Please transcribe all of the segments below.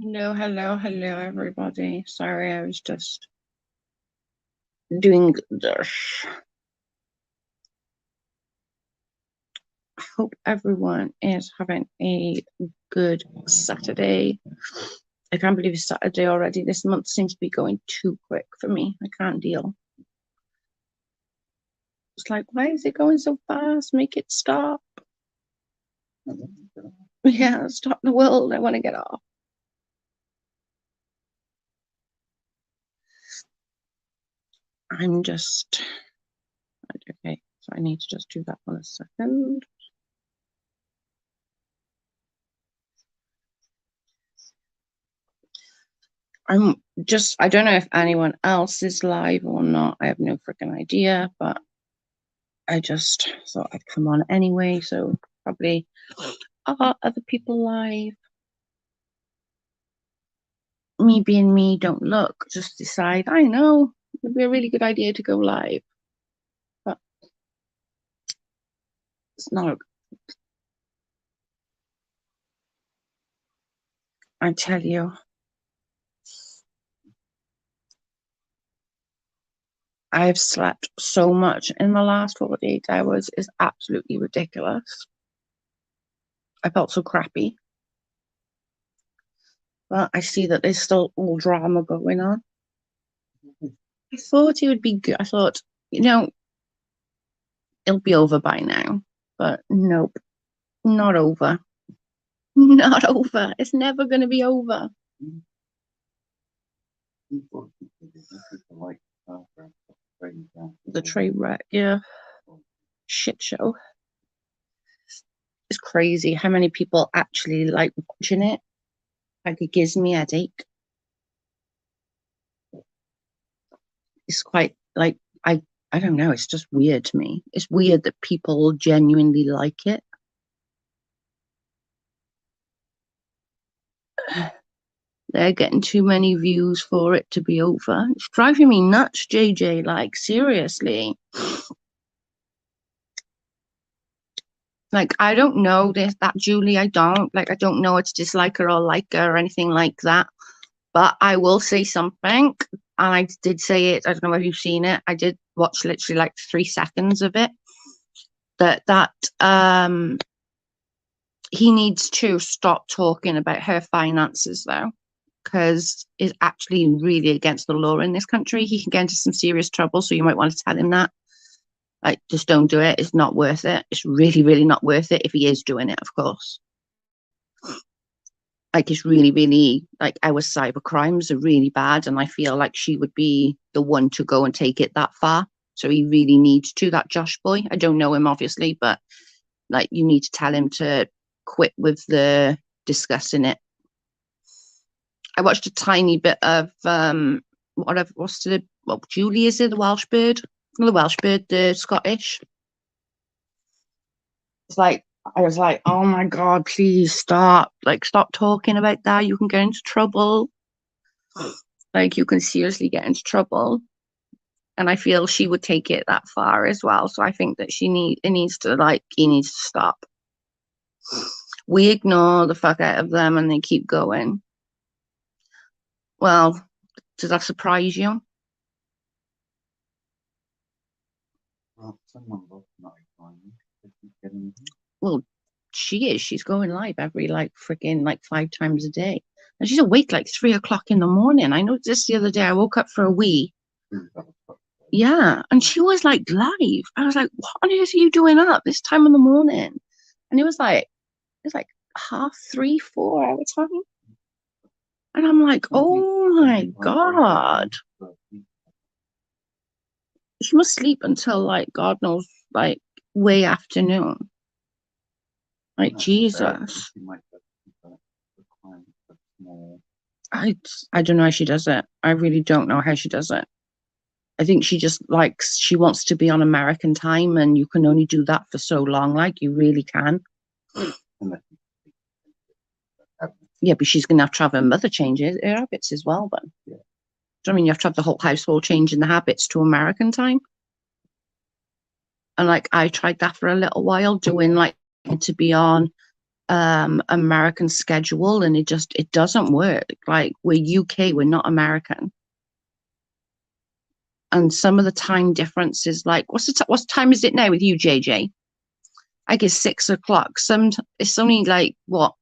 Hello, everybody. Sorry, I was just doing this. I hope everyone is having a good Saturday. I can't believe it's Saturday already. This month seems to be going too quick for me. I can't deal. It's like, why is it going so fast? Make it stop. Yeah, stop the world. I want to get off. I'm just okay. So I need to just do that one a second. I don't know if anyone else is live or not. I have no freaking idea, but I just thought I'd come on anyway. So probably are other people live? Me being me, don't look, just decide, I know, it'd be a really good idea to go live. But it's not, I tell you. I've slept so much in the last 48 hours. It's absolutely ridiculous. I felt so crappy. But I see that there's still all drama going on. I thought it would be good. I thought, it'll be over by now. But nope, not over. Not over. It's never going to be over. The train wreck, yeah. Shit show. It's crazy how many people actually like watching it. Like, it gives me a headache. It's quite like I don't know, it's just weird to me. It's weird that people genuinely like it. They're getting too many views for it to be over. It's driving me nuts, JJ. Like, seriously. Like, I don't know that Julie. I don't know it's dislike her or like her or anything like that. But I will say something, and I did say it. I don't know if you've seen it. I did watch literally like 3 seconds of it. That he needs to stop talking about her finances though, because it's actually really against the law in this country. He can get into some serious trouble, so you might want to tell him that. Like, just don't do it. It's not worth it. It's really, really not worth it if he is doing it, of course. Like, it's really, really, like, our cyber crimes are really bad, and I feel like she would be the one to go and take it that far. So he really needs to, that Josh boy. I don't know him, obviously, but like, you need to tell him to quit with the discussing it. I watched a tiny bit of Julie, is it the Welsh bird? Not the Welsh bird, the Scottish. It's like, I was like, oh my God, please stop. Like, stop talking about that. You can get into trouble. Like, you can seriously get into trouble. And I feel she would take it that far as well. So I think that he needs to stop. We ignore the fuck out of them and they keep going. Well, does that surprise you? Well, she is. She's going live every freaking 5 times a day. And she's awake like 3 o'clock in the morning. I noticed this the other day. I woke up for a wee. Yeah. And she was like live. I was like, what on earth are you doing up this time in the morning? And it was like 3:30, 4 our time. And I'm like, oh my God. She must sleep until God knows, way afternoon. Like, Jesus. I don't know how she does it. I really don't know how she does it. I think she just she wants to be on American time, and you can only do that for so long. Like, you really can. Yeah, but she's going to have to have her mother change her habits as well, then. Yeah. Do you know what I mean? You have to have the whole household changing the habits to American time. And I tried that for a little while, doing to be on American schedule, and it doesn't work. Like, we're UK, we're not American. And some of the time difference is like, what time is it now with you, JJ? I guess 6 o'clock. It's only like, what?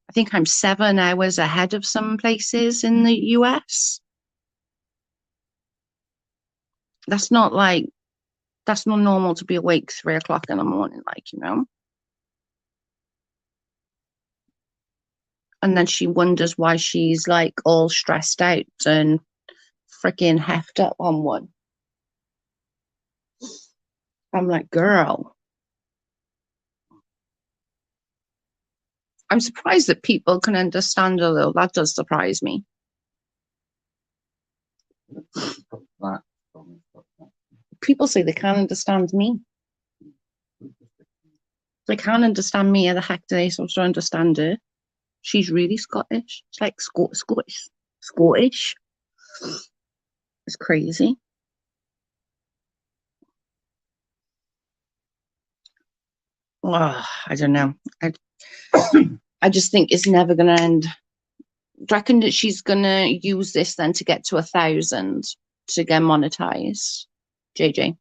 I think I'm 7 hours ahead of some places in the US. That's not normal to be awake 3 o'clock in the morning, like, you know? And then she wonders why she's like all stressed out and freaking heft up on one. I'm like, girl. I'm surprised that people can understand her, though. That does surprise me. People say they can't understand me. They can't understand me. How the heck do they supposed to understand her? She's really Scottish. She's like Scottish. It's crazy. Oh, I don't know. I just think it's never going to end. Do you reckon that she's going to use this then to get to 1,000 to get monetized? JJ?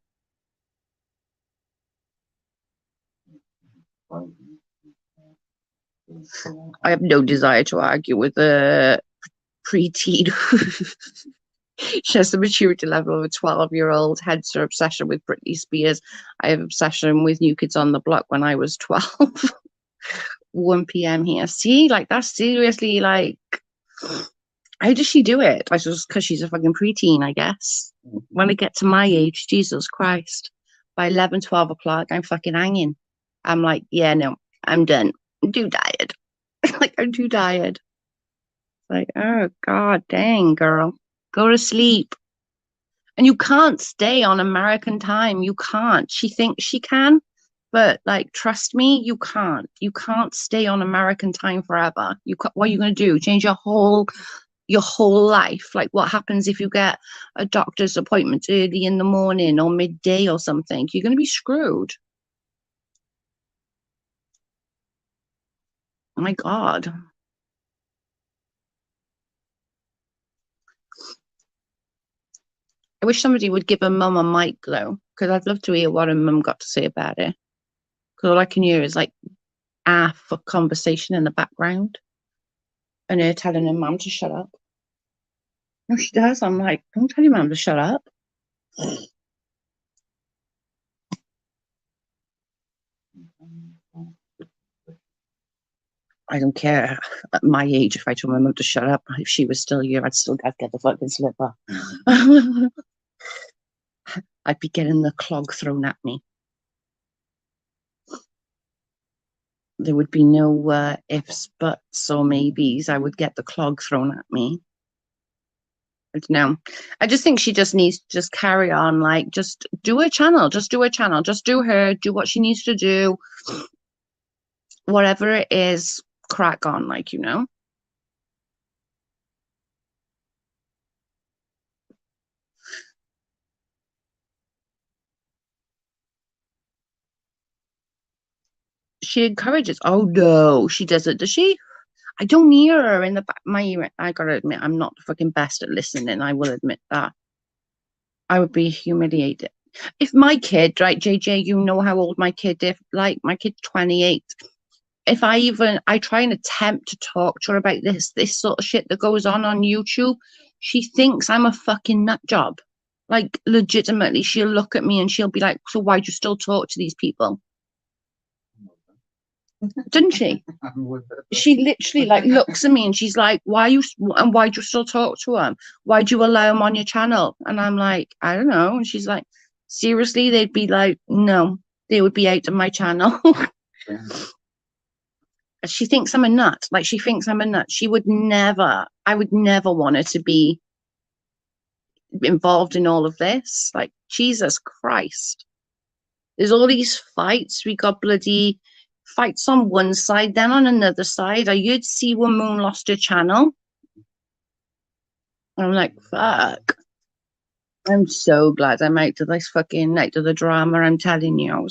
I have no desire to argue with a preteen. She has the maturity level of a 12-year-old, hence her obsession with Britney Spears. I have obsession with New Kids on the Block when I was 12. 1 p.m. here. See, like, that's seriously, like, how does she do it? I suppose because she's a fucking preteen, I guess. When I get to my age, Jesus Christ, by 11, 12 o'clock, I'm fucking hanging. I'm like, yeah, no, I'm done. I'm too tired. Like, I'm too tired. Like, oh, God dang, girl. Go to sleep. And you can't stay on American time. You can't. She thinks she can, but like, trust me, you can't. You can't stay on American time forever. What are you going to do? Change your whole life? Like, what happens if you get a doctor's appointment early in the morning or midday or something? You're going to be screwed. Oh my God. I wish somebody would give a mum a mic though, because I'd love to hear what her mum got to say about it. Because all I can hear is like half a conversation in the background and her telling her mum to shut up. No, she does. I'm like, don't tell your mum to shut up. I don't care at my age if I told my mum to shut up. If she was still here, I'd still get the fucking slipper. I'd be getting the clog thrown at me. There would be no ifs, buts, or maybes. I would get the clog thrown at me. I don't know. I just think she just needs to just carry on, like, just do her channel, just do her channel, just do her, do what she needs to do. Whatever it is, crack on, like, you know. She encourages. Oh no, she doesn't, does she? I don't hear her in the back of my ear. I gotta admit, I'm not the fucking best at listening. I will admit that. I would be humiliated. If my kid, right, JJ, you know how old my kid is, like, my kid's 28. If I try and attempt to talk to her about this sort of shit that goes on YouTube, she thinks I'm a fucking nut job. Like, legitimately, she'll look at me and she'll be like, so why'd you still talk to these people? Didn't she? She literally like looks at me and she's like, why'd you still talk to him? Why'd you allow him on your channel? And I'm like, I don't know. And she's like, seriously? They'd be like, no, they would be out of my channel. She thinks I'm a nut. Like, she thinks I'm a nut. I would never want her to be involved in all of this. Like, Jesus Christ. There's all these fights. We got bloody fights on one side, then on another side. I heard Siwa Moon lost her channel. And I'm like, fuck. I'm so glad I'm out of the drama, I'm telling you.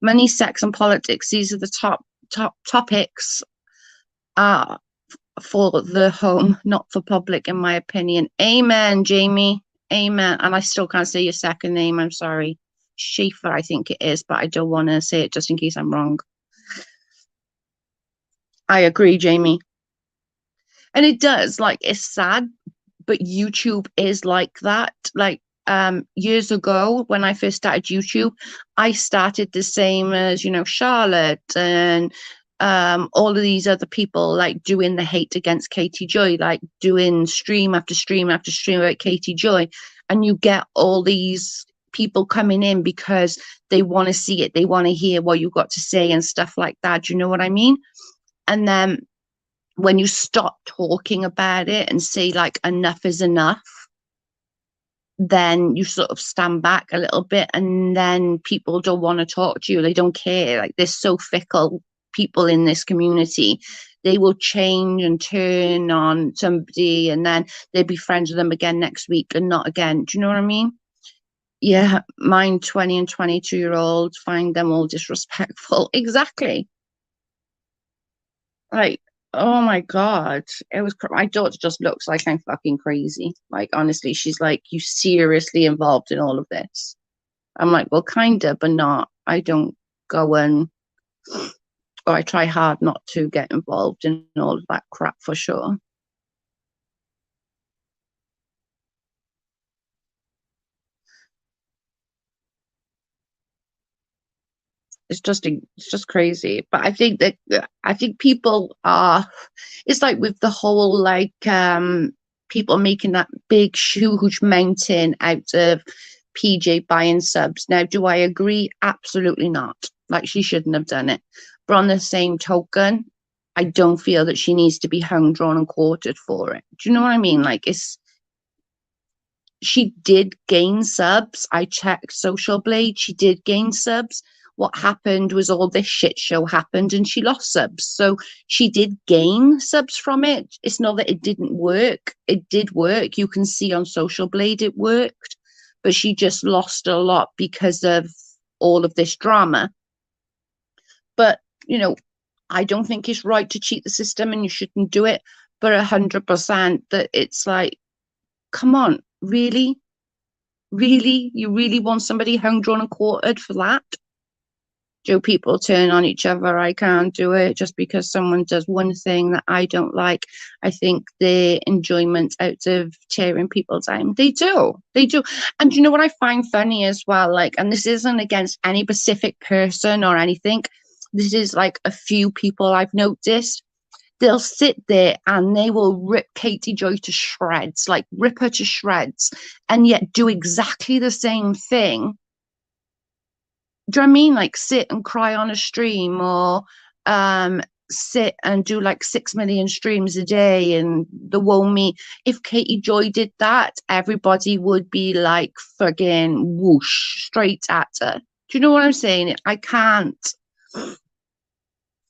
Money, sex, and politics. These are the top topics are for the home, not for public, in my opinion. Amen, Jamie. Amen. And I still can't say your second name. I'm sorry. Schaefer, I think it is, but I don't want to say it just in case I'm wrong. I agree, Jamie. And it does, like, it's sad, but YouTube is like that. Like, years ago when I first started YouTube, I started the same as, Charlotte and all of these other people, like doing the hate against Katie Joy, like doing stream after stream after stream about Katie Joy. And you get all these people coming in because they want to see it, they want to hear what you've got to say and stuff like that. Do you know what I mean? And then when you stop talking about it and say, like, enough is enough, then you sort of stand back a little bit, and then people don't want to talk to you. They don't care. Like, they're so fickle, people in this community. They will change and turn on somebody, and then they'll be friends with them again next week and not again. Do you know what I mean? Yeah, mine 20 and 22-year-olds find them all disrespectful. Exactly. Like, oh my God, it was, my daughter just looks like I'm fucking crazy. Like, honestly, she's like, you seriously involved in all of this? I'm like, well, kind of, but not. I don't go and, or I try hard not to get involved in all of that crap for sure. It's just crazy. But I think people are, it's like with the whole, like, people making that big huge mountain out of PJ buying subs. Now, do I agree? Absolutely not. Like, she shouldn't have done it. But on the same token, I don't feel that she needs to be hung, drawn, and quartered for it. Do you know what I mean? Like, she did gain subs. I checked Social Blade. She did gain subs. What happened was all this shit show happened and she lost subs. So she did gain subs from it. It's not that it didn't work. It did work. You can see on Social Blade it worked, but she just lost a lot because of all of this drama. But, I don't think it's right to cheat the system and you shouldn't do it. But 100% that it's like, come on, really? Really? You really want somebody hung, drawn, and quartered for that? Do people turn on each other? I can't do it just because someone does one thing that I don't like. I think the enjoyment out of tearing people down. They do. They do. And you know what I find funny as well? Like, and this isn't against any specific person or anything. This is like a few people I've noticed. They'll sit there and they will rip Katie Joy to shreds, like rip her to shreds, and yet do exactly the same thing. Do you know what I mean? Like, sit and cry on a stream, or sit and do like 6 million streams a day and the woe me. If Katie Joy did that, everybody would be like friggin' whoosh straight at her. Do you know what I'm saying? I can't.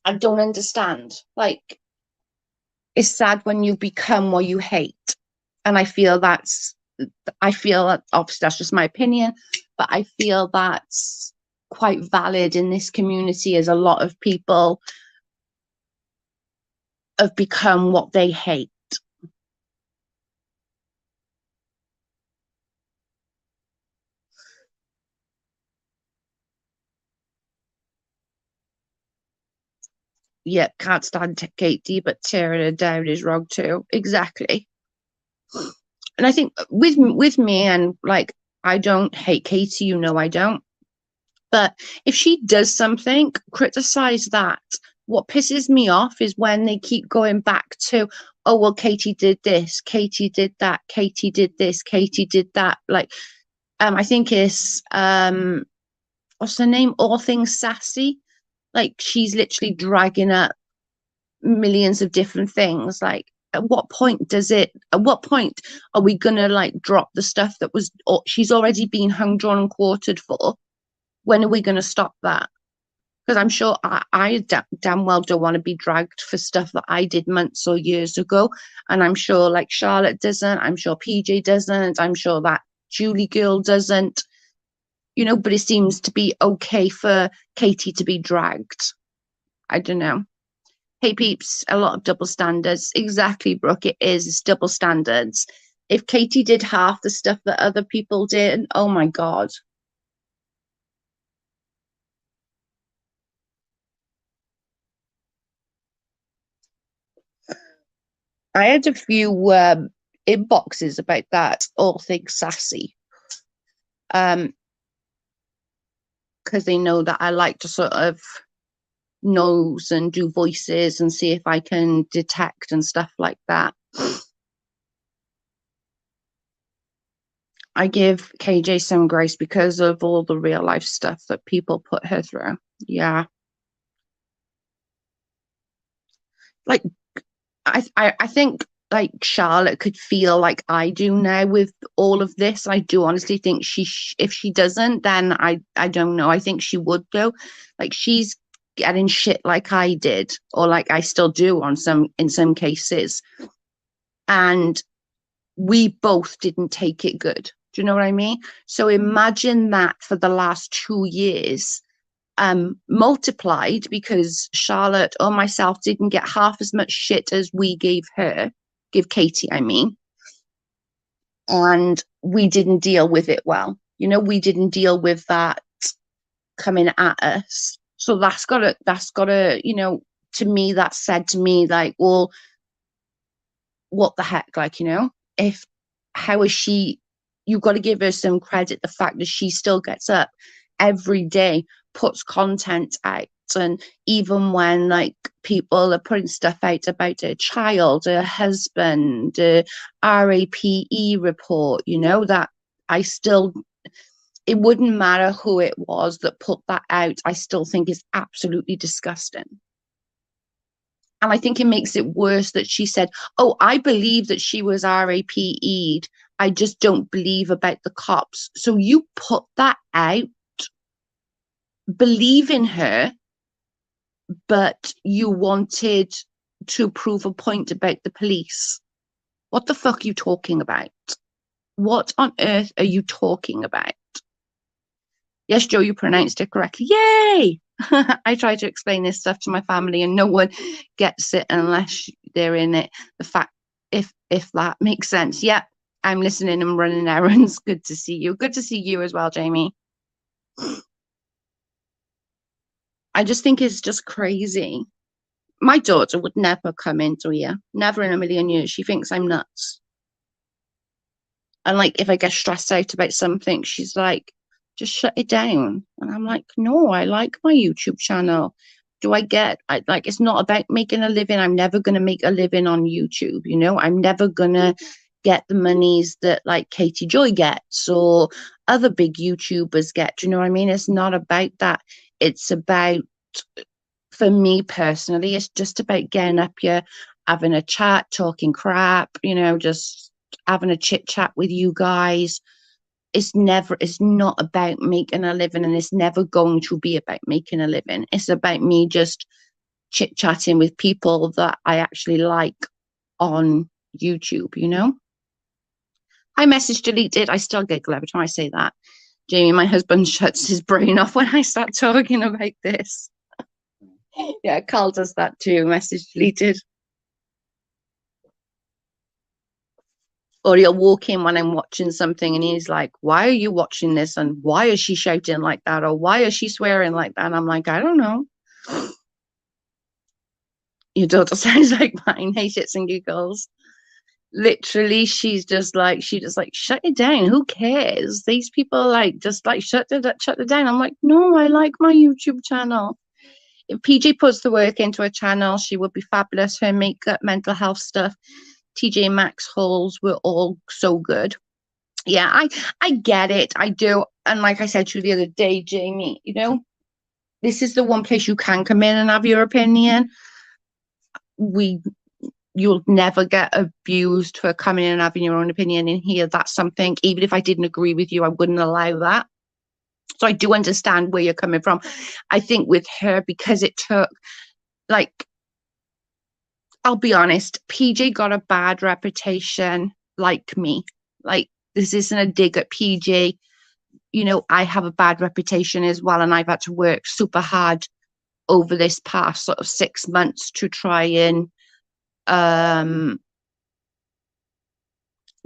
I don't understand. Like, it's sad when you become what you hate. And I feel that obviously that's just my opinion, but I feel that's quite valid in this community, as a lot of people have become what they hate. Yeah, can't stand Katie, but tearing her down is wrong too. Exactly. And I think with me, and like, I don't hate Katie, I don't. But if she does something, criticize that. What pisses me off is when they keep going back to, oh, well, Katie did this, Katie did that, Katie did this, Katie did that. Like, I think it's, what's her name? All Things Sassy. Like, she's literally dragging up millions of different things. Like, at what point are we gonna like drop the stuff that was, she's already been hung, drawn, and quartered for? When are we going to stop that? Because I'm sure I damn well don't want to be dragged for stuff that I did months or years ago. And I'm sure like Charlotte doesn't. I'm sure PJ doesn't. I'm sure that Julie girl doesn't. But it seems to be okay for Katie to be dragged. I don't know. Hey peeps, a lot of double standards. Exactly, Brooke. It is. It's double standards. If Katie did half the stuff that other people did, oh my God. I had a few inboxes about that, all things sassy. Because they know that I like to sort of nose and do voices and see if I can detect and stuff like that. I give KJ some grace because of all the real life stuff that people put her through. Yeah. Like I think like Charlotte could feel like I do now with all of this. I do honestly think if she doesn't, then I don't know. I think she would though. Like she's getting shit like I did, or like I still do in some cases. And we both didn't take it good. Do you know what I mean? So imagine that for the last 2 years, multiplied because Charlotte or myself didn't get half as much shit as we give Katie, I mean. And we didn't deal with it well. You know, we didn't deal with that coming at us. So that's gotta, you know, to me, that said to me, like, well, what the heck? Like, you know, how is she, you've got to give her some credit, the fact that she still gets up every day, puts content out, and even when like people are putting stuff out about her child, her husband, RAPE report, you know, that I still, it wouldn't matter who it was that put that out, I still think is absolutely disgusting. And I think it makes it worse that she said, oh, I believe that she was RAPE'd. I just don't believe about the cops. So you put that out, believe in her, but you wanted to prove a point about the police. What the fuck are you talking about? What on earth are you talking about? Yes, Joe, you pronounced it correctly. Yay! I try to explain this stuff to my family and no one gets it unless they're in it. The fact, if that makes sense. Yeah, I'm listening and running errands. Good to see you. Good to see you as well, Jamie. I just think it's just crazy. My daughter would never come into here. Never in a million years. She thinks I'm nuts. And like, if I get stressed out about something, she's like, just shut it down. And I'm like, no, I like my YouTube channel. Like, it's not about making a living. I'm never going to make a living on YouTube. You know, I'm never going to get the monies that like Katie Joy gets or other big YouTubers get. Do you know what I mean? It's not about that. It's about, for me personally, it's just about getting up here, having a chat, talking crap, you know, just having a chit chat with you guys. It's not about making a living, and it's never going to be about making a living. It's about me just chit chatting with people that I actually like on YouTube, you know? I message deleted. I still giggle every time I say that. Jamie, my husband, shuts his brain off when I start talking about this. Yeah, Carl does that too. Message deleted. Or he'll walk in when I'm watching something and he's like, why are you watching this? And why is she shouting like that? Or why is she swearing like that? And I'm like, I don't know. Your daughter sounds like mine. Hey, shits and giggles. Literally, she just like, shut it down. Who cares? These people like, just like, shut it down. I'm like, no, I like my YouTube channel. If PJ puts the work into her channel, she would be fabulous. Her makeup, mental health stuff, TJ Maxx hauls were all so good. Yeah, I get it. I do. And like I said to you the other day, Jamie, you know, this is the one place you can come in and have your opinion. You'll never get abused for coming in and having your own opinion in here. That's something, even if I didn't agree with you, I wouldn't allow that. So I do understand where you're coming from. I think with her, because it took, like, I'll be honest, PJ got a bad reputation like me. Like, this isn't a dig at PJ. You know, I have a bad reputation as well, and I've had to work super hard over this past sort of 6 months um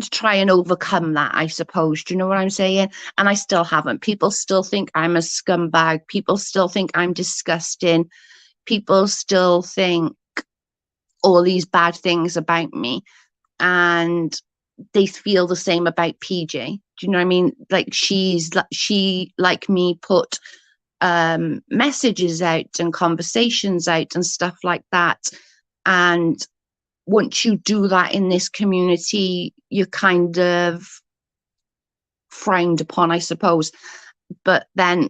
to try and overcome that, I suppose. Do you know what I'm saying? And I still haven't. People still think I'm a scumbag. People still think I'm disgusting. People still think all these bad things about me. And they feel the same about PJ. Do you know what I mean? Like she, like me, put messages out and conversations out and stuff like that. And once you do that in this community, you're kind of frowned upon, I suppose. But then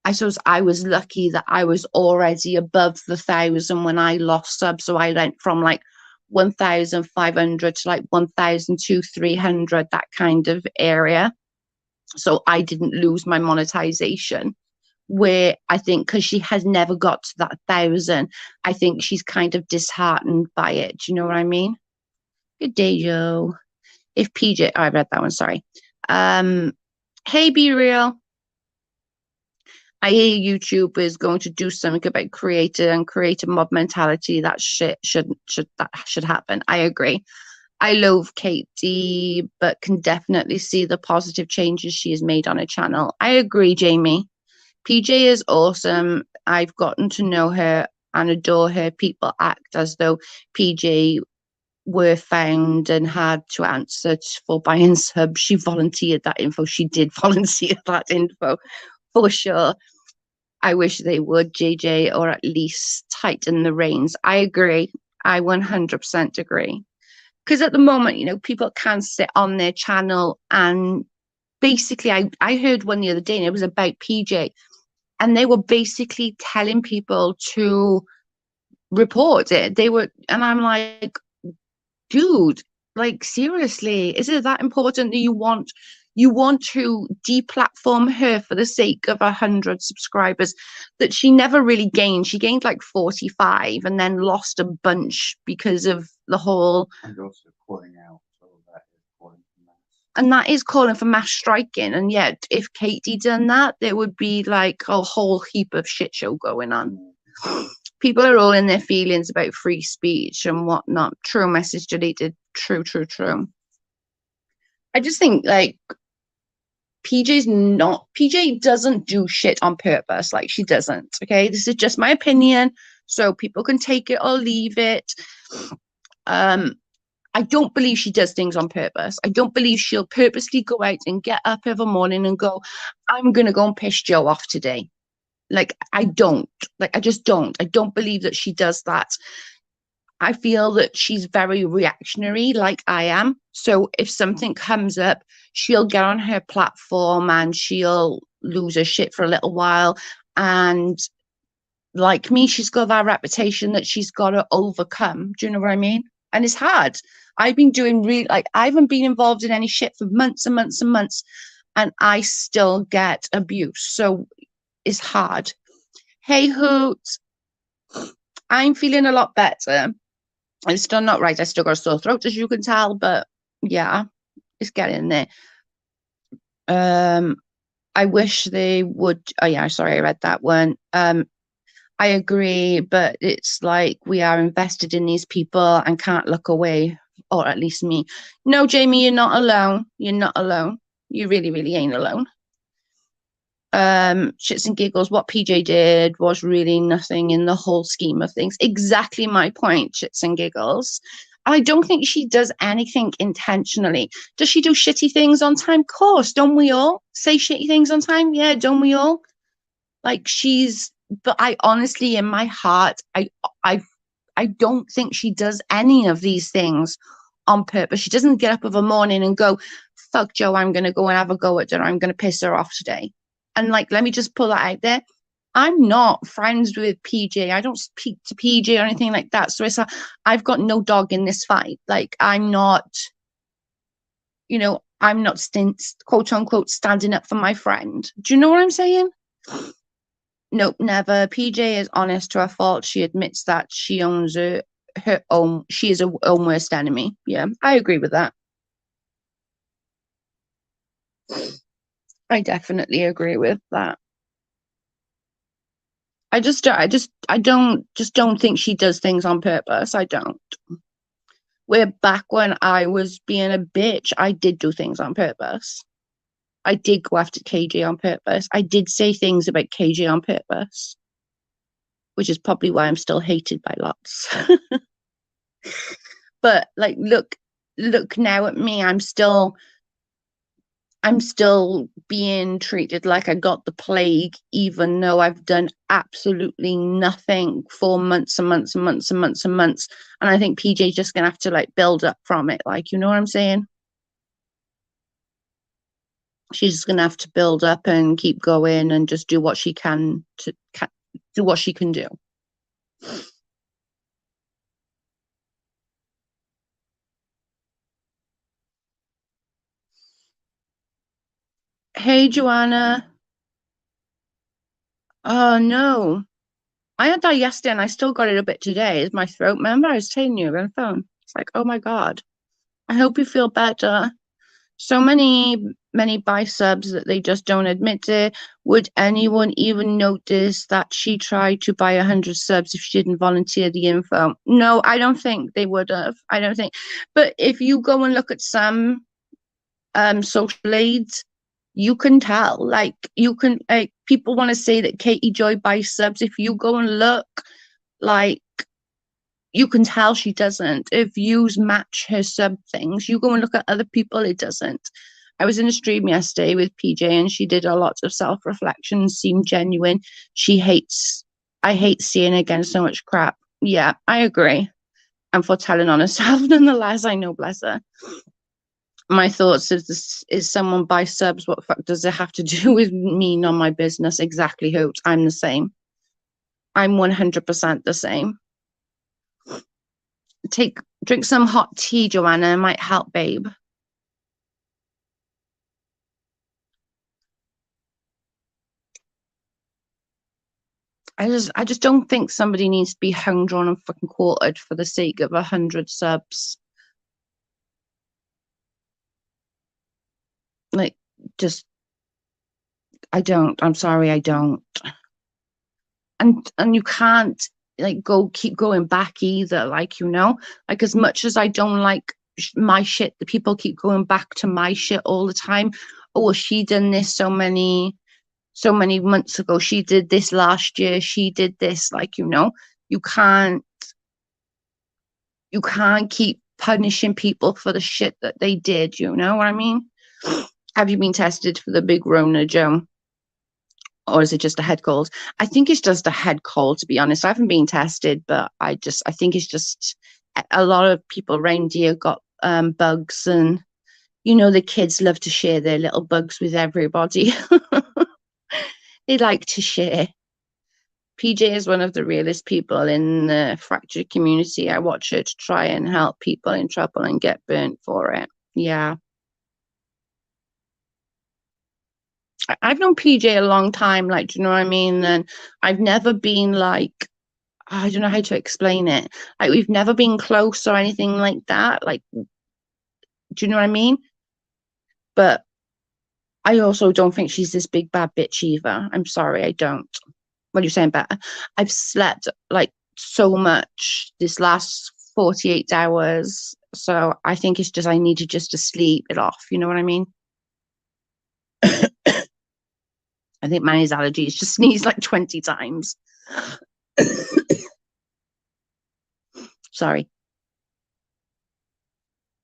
I suppose I was lucky that I was already above the 1,000 when I lost subs. So I went from like 1,500 to like 1,200-300, that kind of area. So I didn't lose my monetization. Where I think because she has never got to that 1,000, I think she's kind of disheartened by it. Do you know what I mean? Good day, Joe. If PJ, oh, I read that one, sorry. Hey, Be Real. I hear YouTube is going to do something about creative mob mentality. That shit should happen. I agree. I love Katie, but can definitely see the positive changes she has made on her channel. I agree, Jamie. PJ is awesome. I've gotten to know her and adore her. People act as though PJ were found and had to answer for buying subs. She volunteered that info. She did volunteer that info for sure. I wish they would, JJ, or at least tighten the reins. I agree. I 100% agree. Because at the moment, you know, people can sit on their channel and basically, I heard one the other day and it was about PJ, and they were basically telling people to report it. They were, and I'm like, dude, like seriously, is it that important that you want to deplatform her for the sake of 100 subscribers that she never really gained? She gained like 45 and then lost a bunch because of the whole. And also calling out, so that is calling for mass. And that is calling for mass striking. And yet, if Katie done that, there would be like a whole heap of shit show going on. People are all in their feelings about free speech and whatnot. True, message deleted. True. I just think like PJ doesn't do shit on purpose. Like she doesn't. Okay, this is just my opinion, so people can take it or leave it. I don't believe she does things on purpose. I don't believe she'll purposely go out and get up every morning and go, I'm gonna go and piss Joe off today. Like I just don't. I don't believe that she does that. I feel that she's very reactionary, like I am. So if something comes up, she'll get on her platform and she'll lose her shit for a little while. And like me, she's got that reputation that she's got to overcome. Do you know what I mean? And it's hard. I've been doing I haven't been involved in any shit for months and months and months, and I still get abuse. So it's hard. Hey, Hoot. I'm feeling a lot better. It's still not right. I still got a sore throat, as you can tell, but yeah, it's getting there. I wish they would. Oh yeah, sorry, I read that one. I agree, but it's like we are invested in these people and can't look away, or at least me. No, Jamie, you're not alone. You're not alone. You really, really ain't alone. Shits and giggles, what PJ did was really nothing in the whole scheme of things. Exactly my point, shits and giggles. I don't think she does anything intentionally. Does she do shitty things on time? Of course. Don't we all say shitty things on time? Yeah, don't we all? Like but I honestly, in my heart, I don't think she does any of these things on purpose. She doesn't get up of a morning and go, fuck Joe, I'm going to go and have a go at her. I'm going to piss her off today. And like, let me just pull that out there. I'm not friends with PJ. I don't speak to PJ or anything like that. So I've got no dog in this fight. Like I'm not, I'm not quote unquote standing up for my friend. Do you know what I'm saying? Nope, never. PJ is honest to her fault. She admits that she owns her own. She is her own worst enemy. Yeah, I agree with that. I definitely agree with that. I don't think she does things on purpose. I don't. Where back when I was being a bitch, I did do things on purpose. I did go after KJ on purpose. I did say things about KJ on purpose, which is probably why I'm still hated by lots. But like, look now at me. I'm still being treated like I got the plague, even though I've done absolutely nothing for months and months and months and months and months. And I think PJ's just gonna have to like build up from it. Like, you know what I'm saying? She's just gonna have to build up and keep going and just do what she can to do what she can do. Hey, Joanna. Oh no. I had that yesterday and I still got it a bit today. Is my throat. Remember, I was telling you on the phone. It's like, oh my God. I hope you feel better. So many buy subs that they just don't admit it. Would anyone even notice that she tried to buy 100 subs if she didn't volunteer the info? No, I don't think they would have. I don't think. But if you go and look at some social aids, you can tell. Like you can like people want to say that Katie Joy buys subs. If you go and look, like you can tell she doesn't. If views match her sub things, you go and look at other people, it doesn't. I was in a stream yesterday with PJ and she did a lot of self-reflection, seemed genuine. I hate seeing her getting so much crap. Yeah, I agree. And for telling on herself, nonetheless, I know, bless her. My thoughts is this is someone buys subs, what the fuck does it have to do with me, not my business? Exactly, hopes. I'm the same. I'm 100% the same. Drink some hot tea, Joanna. It might help, babe. I just don't think somebody needs to be hung, drawn, and fucking quartered for the sake of 100 subs. Like, just I don't. I'm sorry, I don't. And you can't like keep going back either. Like like as much as I don't like my shit, the people keep going back to my shit all the time. Oh, she done this so many months ago. She did this last year. She did this. Like you can't you can't keep punishing people for the shit that they did. You know what I mean? Have you been tested for the big Rona, Joe? Or is it just a head cold? I think it's just a head cold, to be honest. I haven't been tested, but I think it's just a lot of people around here got bugs, and the kids love to share their little bugs with everybody. They like to share. PJ is one of the realest people in the fractured community. I watch her to try and help people in trouble and get burnt for it. Yeah. I've known PJ a long time, like, do you know what I mean? And I've never been like, I don't know how to explain it. Like, we've never been close or anything like that. Like, do you know what I mean? But I also don't think she's this big bad bitch either. I'm sorry, I don't. What are you saying better? I've slept like so much this last 48 hours. So I think it's just I needed just to sleep it off. You know what I mean? I think Manny's allergies just sneezed like 20 times. Sorry.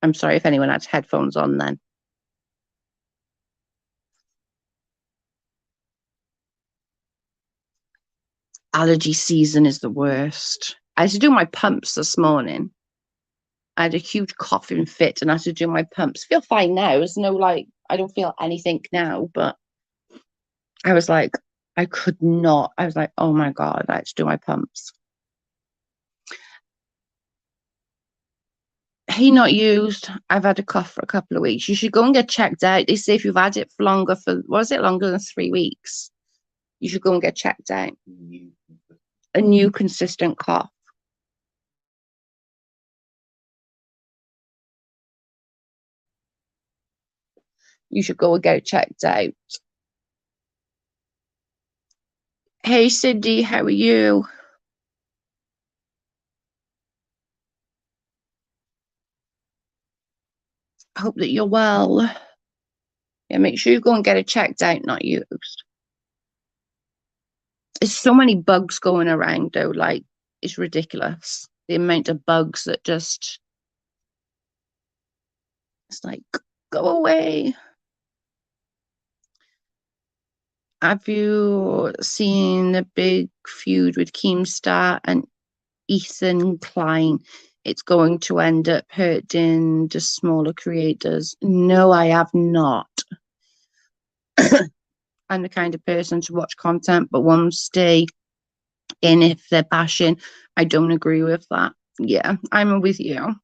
I'm sorry if anyone has headphones on then. Allergy season is the worst. I had to do my pumps this morning. I had a huge coughing fit and I had to do my pumps. Feel fine now. There's no like, I don't feel anything now, but I was like, I could not. I was like, oh my God, I had to do my pumps. He not used. I've had a cough for a couple of weeks. You should go and get checked out. They say if you've had it for longer than 3 weeks, you should go and get checked out. A new consistent cough. You should go and get it checked out. Hey Cindy, how are you? Hope that you're well. Yeah, make sure you go and get it checked out, not used. There's so many bugs going around though, like it's ridiculous. The amount of bugs that just it's like go away. Have you seen the big feud with Keemstar and Ethan Klein? It's going to end up hurting the smaller creators. No, I have not. I'm the kind of person to watch content but won't stay in if they're bashing. I don't agree with that. Yeah, I'm with you.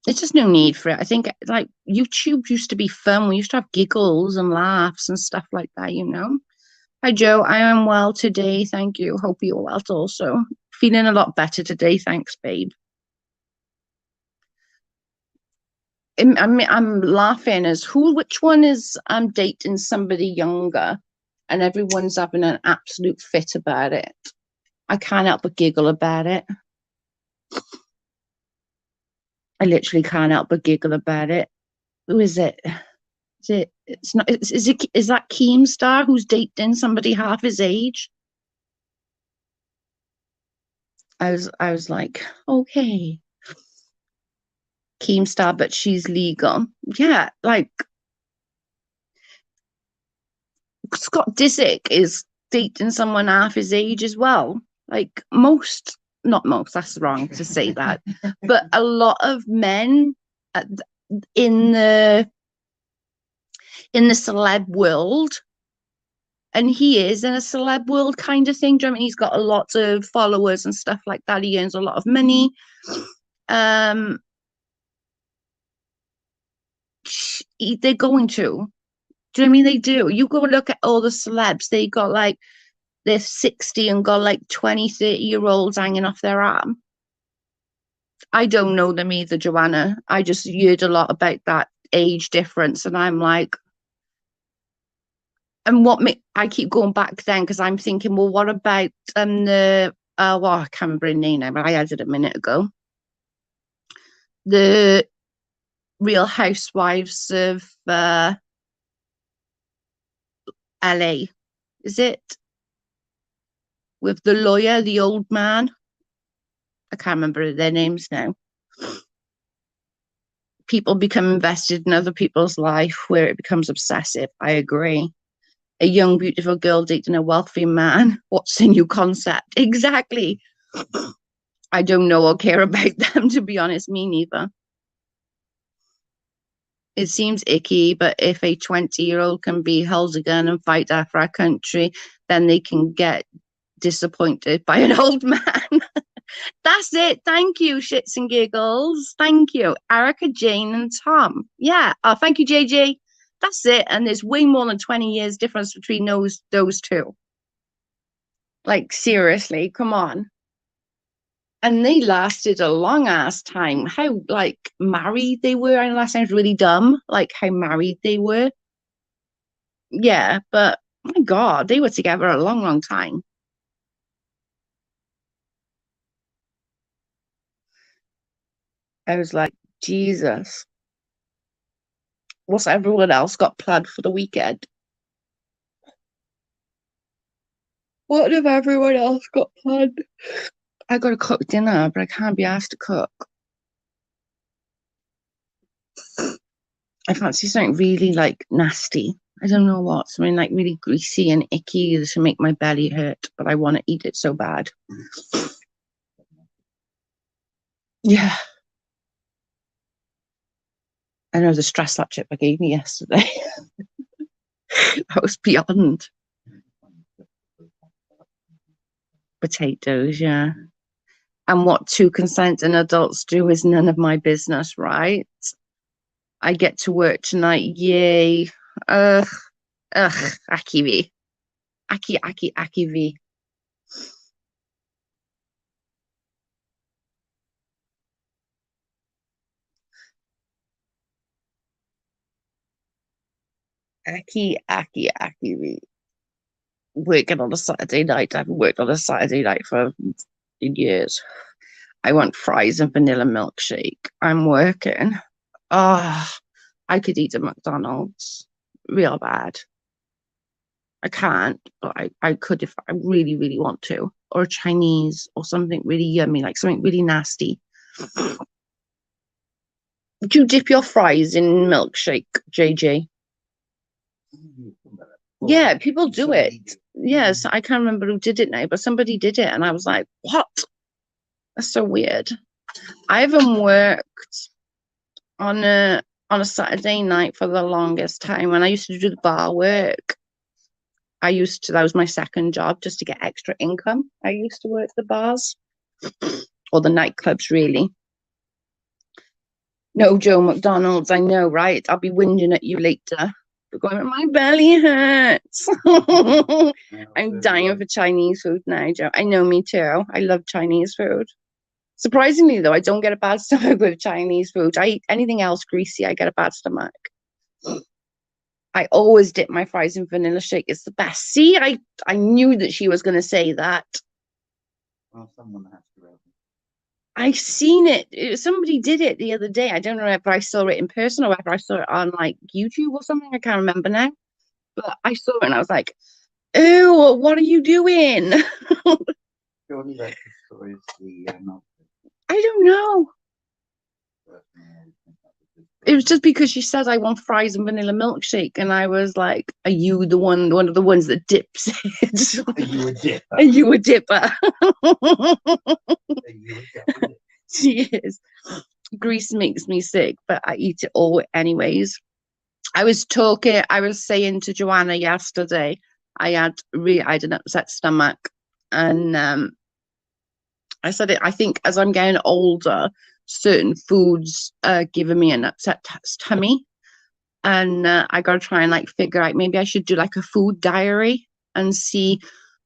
There's just no need for it. I think like YouTube used to be fun. We used to have giggles and laughs and stuff like that. Hi Joe, I am well today. Thank you. Hope you're well also. Feeling a lot better today. Thanks, babe. I'm laughing as which one is I'm dating somebody younger and everyone's having an absolute fit about it. I can't help but giggle about it. I literally can't help but giggle about it. Who is it? Is it? It's not. Is that Keemstar who's dating somebody half his age? I was like, okay, Keemstar, but she's legal. Yeah, like Scott Disick is dating someone half his age as well. Like most, not most. That's wrong to say that, but a lot of men at, in the celeb world, and he is in a celeb world kind of thing. Do you know what I mean? He's got a lot of followers and stuff like that. He earns a lot of money. Um, they're going to. Do you know what I mean? They do. You go look at all the celebs. They got like they're 60 and got like 20, 30-year olds hanging off their arm. I don't know them either, Joanna. I just heard a lot about that age difference, and I'm like, and I keep going back then because I'm thinking, well, what about the well, I can't remember her name now, but I had it a minute ago. The Real Housewives of LA, is it? With the lawyer, the old man. I can't remember their names now. People become invested in other people's life where it becomes obsessive. I agree. A young, beautiful girl dating a wealthy man. What's the new concept? Exactly. I don't know or care about them, to be honest. Me neither. It seems icky, but if a 20-year-old can be held a gun and fight for our country, then they can get disappointed by an old man. That's it. Thank you, shits and giggles. Thank you, Erica, Jane, and Tom. Yeah. Oh, thank you, JJ. That's it. And there's way more than 20 years difference between those two. Like seriously, come on. And they lasted a long ass time. How like married they were. I know that sounds really dumb. Like how married they were. Yeah, but my God, they were together a long, long time. I was like, Jesus, what's everyone else got planned for the weekend? What have everyone else got planned? I gotta cook dinner, but I can't be asked to cook. I fancy something really like nasty. I don't know what, something like really greasy and icky to make my belly hurt, but I want to eat it so bad. Yeah, I know the stress that chip I gave me yesterday. That was beyond potatoes, yeah. And what two consenting adults do is none of my business, right? I get to work tonight, yay. Ugh, ugh, Akivi. Akivi. Akivi. working on a Saturday night. I haven't worked on a Saturday night for years. I want fries and vanilla milkshake. I'm working. Ah, I could eat a McDonald's real bad. I can't, but I could if I really, really want to. Or a Chinese or something really yummy, like something really nasty. Do you dip your fries in milkshake, JJ? Yeah, people do it. Yes, I can't remember who did it now, but somebody did it, and I was like, "What? That's so weird." I haven't worked on a Saturday night for the longest time. When I used to do the bar work, that was my second job just to get extra income. I used to work the bars or the nightclubs, really. No, Joe McDonald's, I know, right? I'll be whinging at you later. But going, my belly hurts. I'm dying for Chinese food now, Joe. I know, me too. I love Chinese food. Surprisingly, though, I don't get a bad stomach with Chinese food. I eat anything else greasy, I get a bad stomach. I always dip my fries in vanilla shake. It's the best. See, I knew that she was going to say that. Well, someone has to help me. I seen it. Somebody did it the other day. I don't know if I saw it in person or whether I saw it on like YouTube or something. I can't remember now. But I saw it and I was like, "Ew, what are you doing?" Surely that destroys the I don't know. It was just because she said I want fries and vanilla milkshake, and I was like, "Are you one of the ones that dips it? Are you a dipper? Are you a dipper?" Are you a dipper? She is. Grease makes me sick, but I eat it all anyways. I was saying to Joanna yesterday, I had an upset stomach, and I said it. I think as I'm getting older, certain foods are giving me an upset tummy, and I gotta try and like figure out maybe I should do like a food diary and see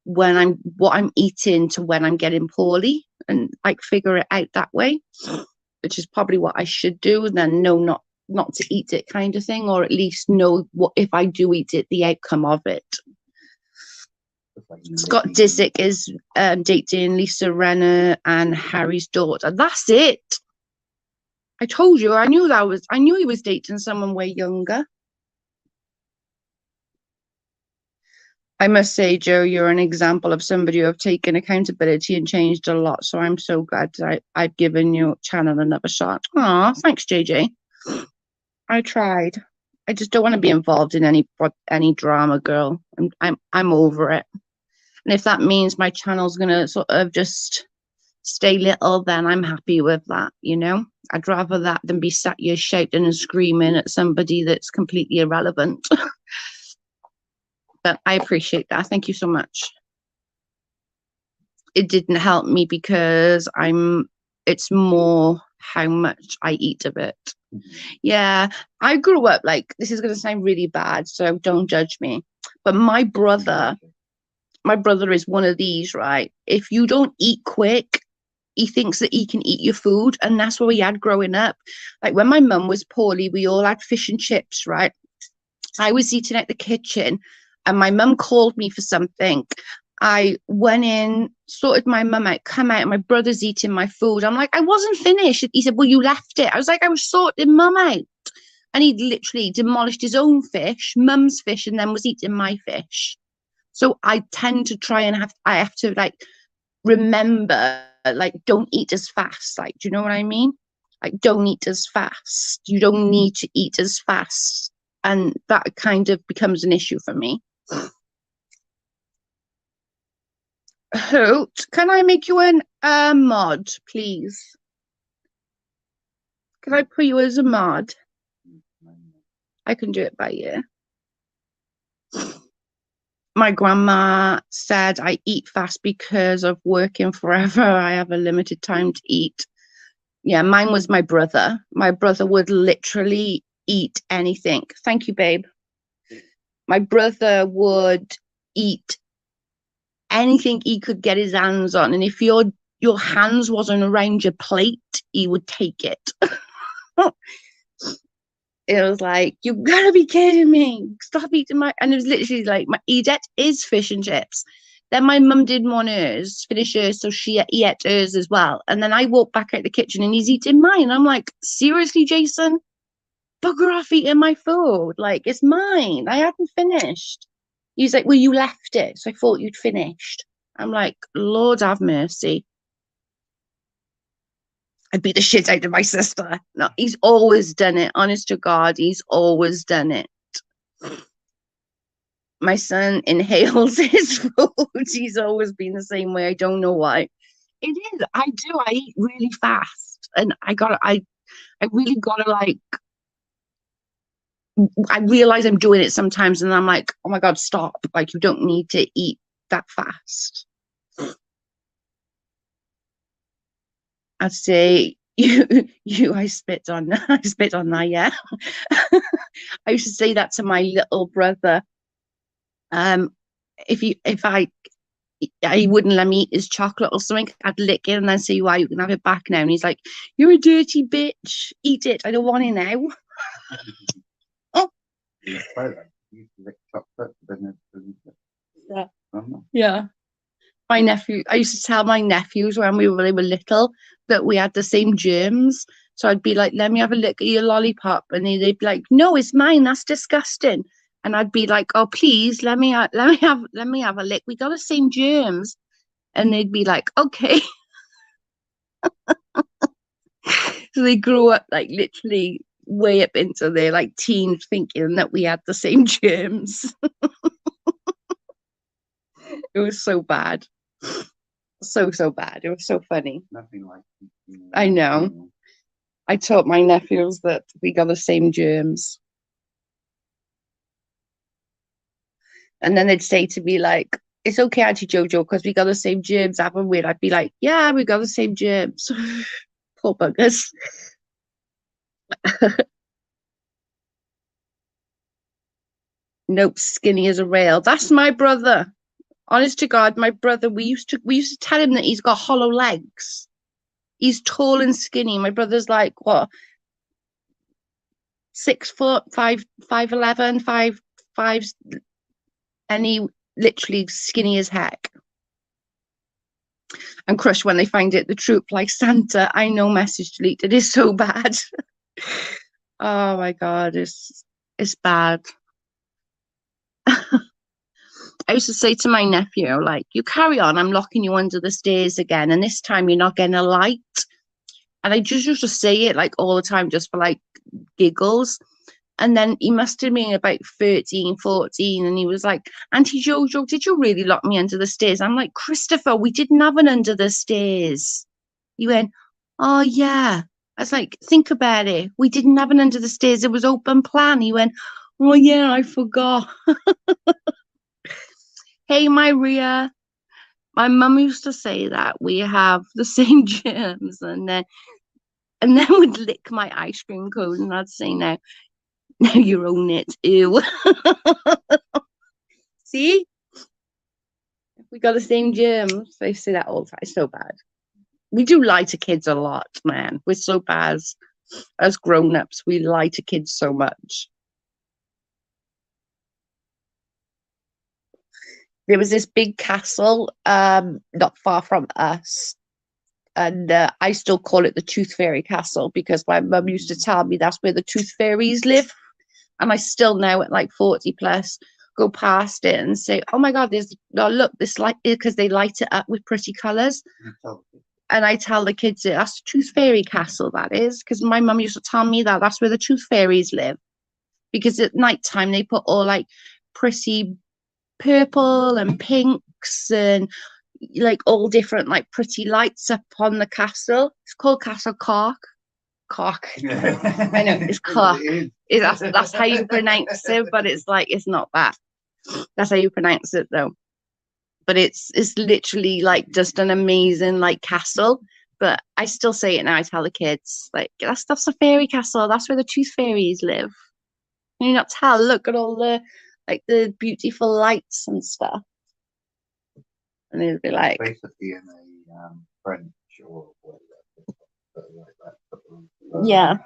what I'm eating to when I'm getting poorly, and like figure it out that way, which is probably what I should do. And then know not to eat it, kind of thing, or at least know what if I do eat it, the outcome of it. Scott Disick is dating Lisa Renner and Harry's daughter. That's it. I told you. I knew he was dating someone way younger. I must say, Joe, you're an example of somebody who have taken accountability and changed a lot. So I'm so glad that I've given your channel another shot. Aw, thanks, JJ. I tried. I just don't want to be involved in any drama, girl. I'm over it. And if that means my channel's gonna sort of just stay little, then I'm happy with that, you know? I'd rather that than be sat here shouting and screaming at somebody that's completely irrelevant. But I appreciate that. Thank you so much. It didn't help me because it's more how much I eat of it. Yeah, I grew up like, this is going to sound really bad, so don't judge me. But my brother is one of these, right? If you don't eat quick, he thinks that he can eat your food. And that's what we had growing up. Like when my mum was poorly, we all had fish and chips, right? I was eating at the kitchen and my mum called me for something. I went in, sorted my mum out, come out, and my brother's eating my food. I'm like, I wasn't finished. He said, well, you left it. I was like, I was sorting mum out. And he literally demolished his own fish, mum's fish, and then was eating my fish. So I tend to try and I have to like remember, like, don't eat as fast. Like, do you know what I mean? Like, don't eat as fast. You don't need to eat as fast. And that kind of becomes an issue for me. Hoot, can I make you a mod, please? Can I put you as a mod? I can do it by ear. My grandma said I eat fast because of working forever. I have a limited time to eat. Yeah, mine was my brother. My brother would literally eat anything. Thank you, babe. My brother would eat anything he could get his hands on. And if your hands wasn't around your plate, he would take it. It was like, you gotta be kidding me. Stop eating my. And it was literally like, my Edette is fish and chips. Then my mum didn't want hers, finish hers, so he ate hers as well. And then I walked back out the kitchen and he's eating mine. I'm like, seriously, Jason? Bugger off eating my food. Like, it's mine. I hadn't finished. He's like, well, you left it, so I thought you'd finished. I'm like, Lord have mercy. I beat the shit out of my sister. No, he's always done it. Honest to God, he's always done it. My son inhales his food. He's always been the same way. I don't know why. It is. I do. I eat really fast, and I really gotta like. I realize I'm doing it sometimes, and I'm like, oh my God, stop! Like, you don't need to eat that fast. I'd say I spit on that, yeah. I used to say that to my little brother. If he wouldn't let me eat his chocolate or something, I'd lick it and then say, why, you can have it back now. And he's like, you're a dirty bitch. Eat it. I don't want it now. Oh. Yeah. Yeah. My nephew, I used to tell my nephews when they were little that we had the same germs. So I'd be like, let me have a lick at your lollipop. And they'd be like, no, it's mine. That's disgusting. And I'd be like, oh, please, let me have a lick. We got the same germs. And they'd be like, okay. So they grew up like literally way up into their like teens thinking that we had the same germs. It was so bad. So bad. It was so funny. Nothing like. I know. I taught my nephews that we got the same germs. And then they'd say to me, like, it's okay, Auntie Jojo, because we got the same germs, haven't we? And I'd be like, yeah, we got the same germs. Poor buggers. Nope, skinny as a rail. That's my brother. Honest to God, my brother, we used to tell him that he's got hollow legs. He's tall and skinny. My brother's like what, 6 foot, 5'11", five, and he literally skinny as heck. And crushed when they find it the troop like Santa. I know, message deleted is so bad. Oh my God, it's bad. I used to say to my nephew, like, you carry on, I'm locking you under the stairs again, and this time you're not getting a light. And I just used to say it like all the time just for like giggles. And then he must have been about 13, 14, and he was like, Auntie Jojo, did you really lock me under the stairs? I'm like, Christopher, we didn't have an under the stairs. He went, oh yeah. I was like, think about it. We didn't have an under the stairs. It was open plan. He went, oh yeah, I forgot. Hey, my Ria. My mum used to say that we have the same germs, and then would lick my ice cream cone, and I'd say, now you own it. Ew. See? We got the same germs. They say that all the time. It's so bad. We do lie to kids a lot, man. We're so bad as grown-ups. We lie to kids so much. There was this big castle not far from us, and I still call it the Tooth Fairy Castle because my mum used to tell me that's where the tooth fairies live. And I still now at like 40 plus go past it and say, oh my God, look, this light, because they light it up with pretty colours. And I tell the kids, that's the Tooth Fairy Castle, that is, because my mum used to tell me that that's where the tooth fairies live. Because at night time they put all like pretty purple and pinks and like all different like pretty lights up on the castle. It's called Castle Cork. Cork. I know, it's Cork. That's how you pronounce it, but it's like, it's not that. That's how you pronounce it though. But it's literally like just an amazing like castle. But I still say it now. I tell the kids, like, that's a fairy castle. That's where the tooth fairies live. Can you not tell? Look at all the like the beautiful lights and stuff. And they'd be like, basically in a French or whatever. Yeah.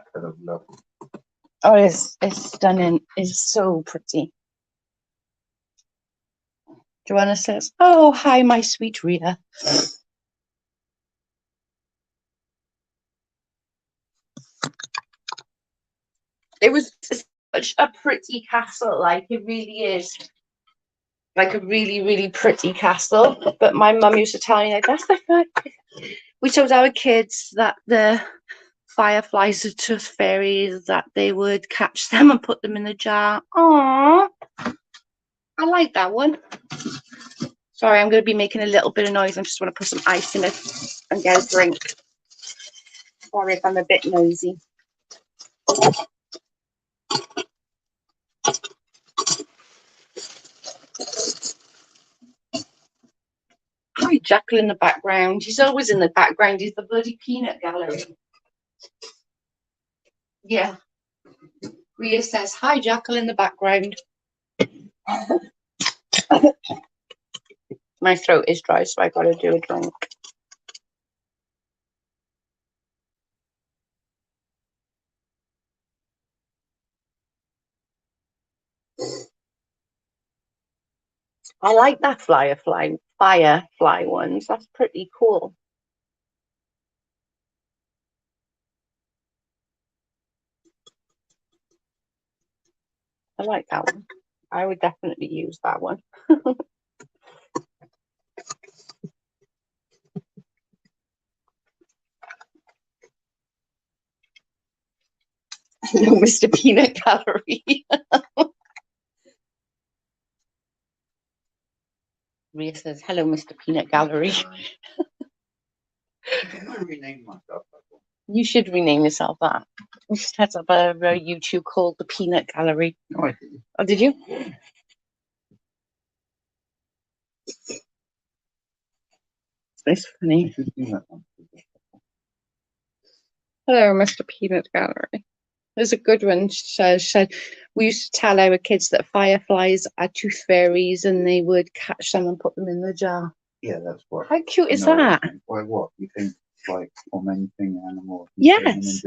Oh, it's stunning. It's so pretty. Joanna says, "Oh, hi, my sweet Rhea." It was such a pretty castle. Like, it really is. Like a really, really pretty castle. But my mum used to tell me, like, that's the fact. We told our kids that the fireflies are tooth fairies, that they would catch them and put them in the jar. Aww. I like that one. Sorry, I'm going to be making a little bit of noise. I just want to put some ice in it and get a drink. Sorry if I'm a bit noisy. Hi, Jackal in the background. He's always in the background. He's the bloody peanut gallery. Yeah. Rhea says, hi, Jackal in the background. My throat is dry, so I got to do a drink. I like that firefly ones. That's pretty cool. I like that one. I would definitely use that one. No, Mr. Peanut Gallery. Rhea says, hello, Mr. Peanut Gallery. I rename myself. You should rename yourself that. We should set up a YouTube called The Peanut Gallery. No, I didn't. Oh, did you? It's funny. Hello, Mr. Peanut Gallery. There's a good one. She said, we used to tell our kids that fireflies are tooth fairies and they would catch them and put them in the jar. Yeah, that's what. How cute is that? Why, what? You think, like, from anything animal? Yes.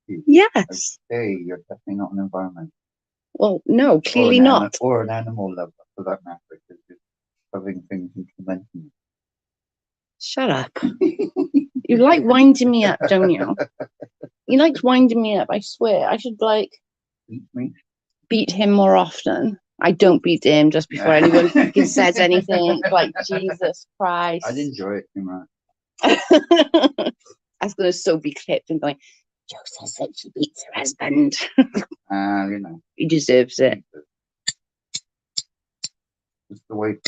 Yes. Hey, you're definitely not an environment. Well, no, clearly not. Or an animal lover, for that matter, because you're shoving things into mentioning. Shut up. You like winding me up, don't you? He likes winding me up, I swear. I should, like, beat him more often. I don't beat him just before anyone says anything. Like, Jesus Christ. I'd enjoy it too much. I was going to so be clipped and going, Joseph said she beats her husband. You know. He deserves it. It's the way.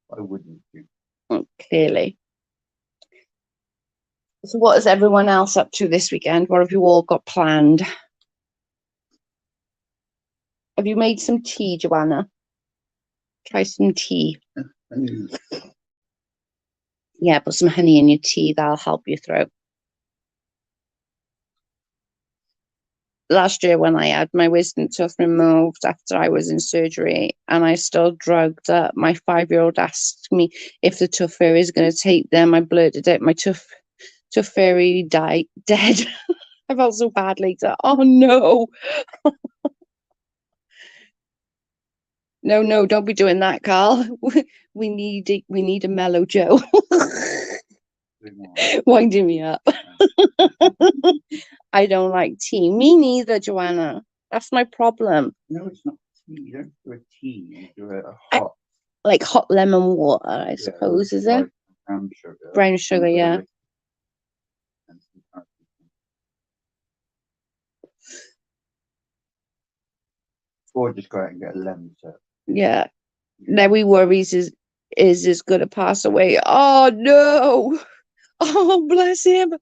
Why wouldn't you? Oh, clearly. So what is everyone else up to this weekend? What have you all got planned? Have you made some tea, Joanna? Try some tea. Yeah, put some honey in your tea. That'll help your throat. Last year when I had my wisdom tooth removed after I was in surgery and I still drugged up, my 5-year-old asked me if the tooth fairy is going to take them. I blurted out my tooth fairy dead. I felt so bad later. Oh no. No, don't be doing that, Carl. We need a mellow Joe. Winding me up. I don't like tea. Me neither, Joanna. That's my problem. No, it's not tea. You don't do a tea. You do a hot. Like hot lemon water, I suppose, is it? Brown sugar. Brown sugar, yeah. Or just go out and get a lemon syrup. Yeah. Now we worries is going to pass away. Oh no. Oh, bless him.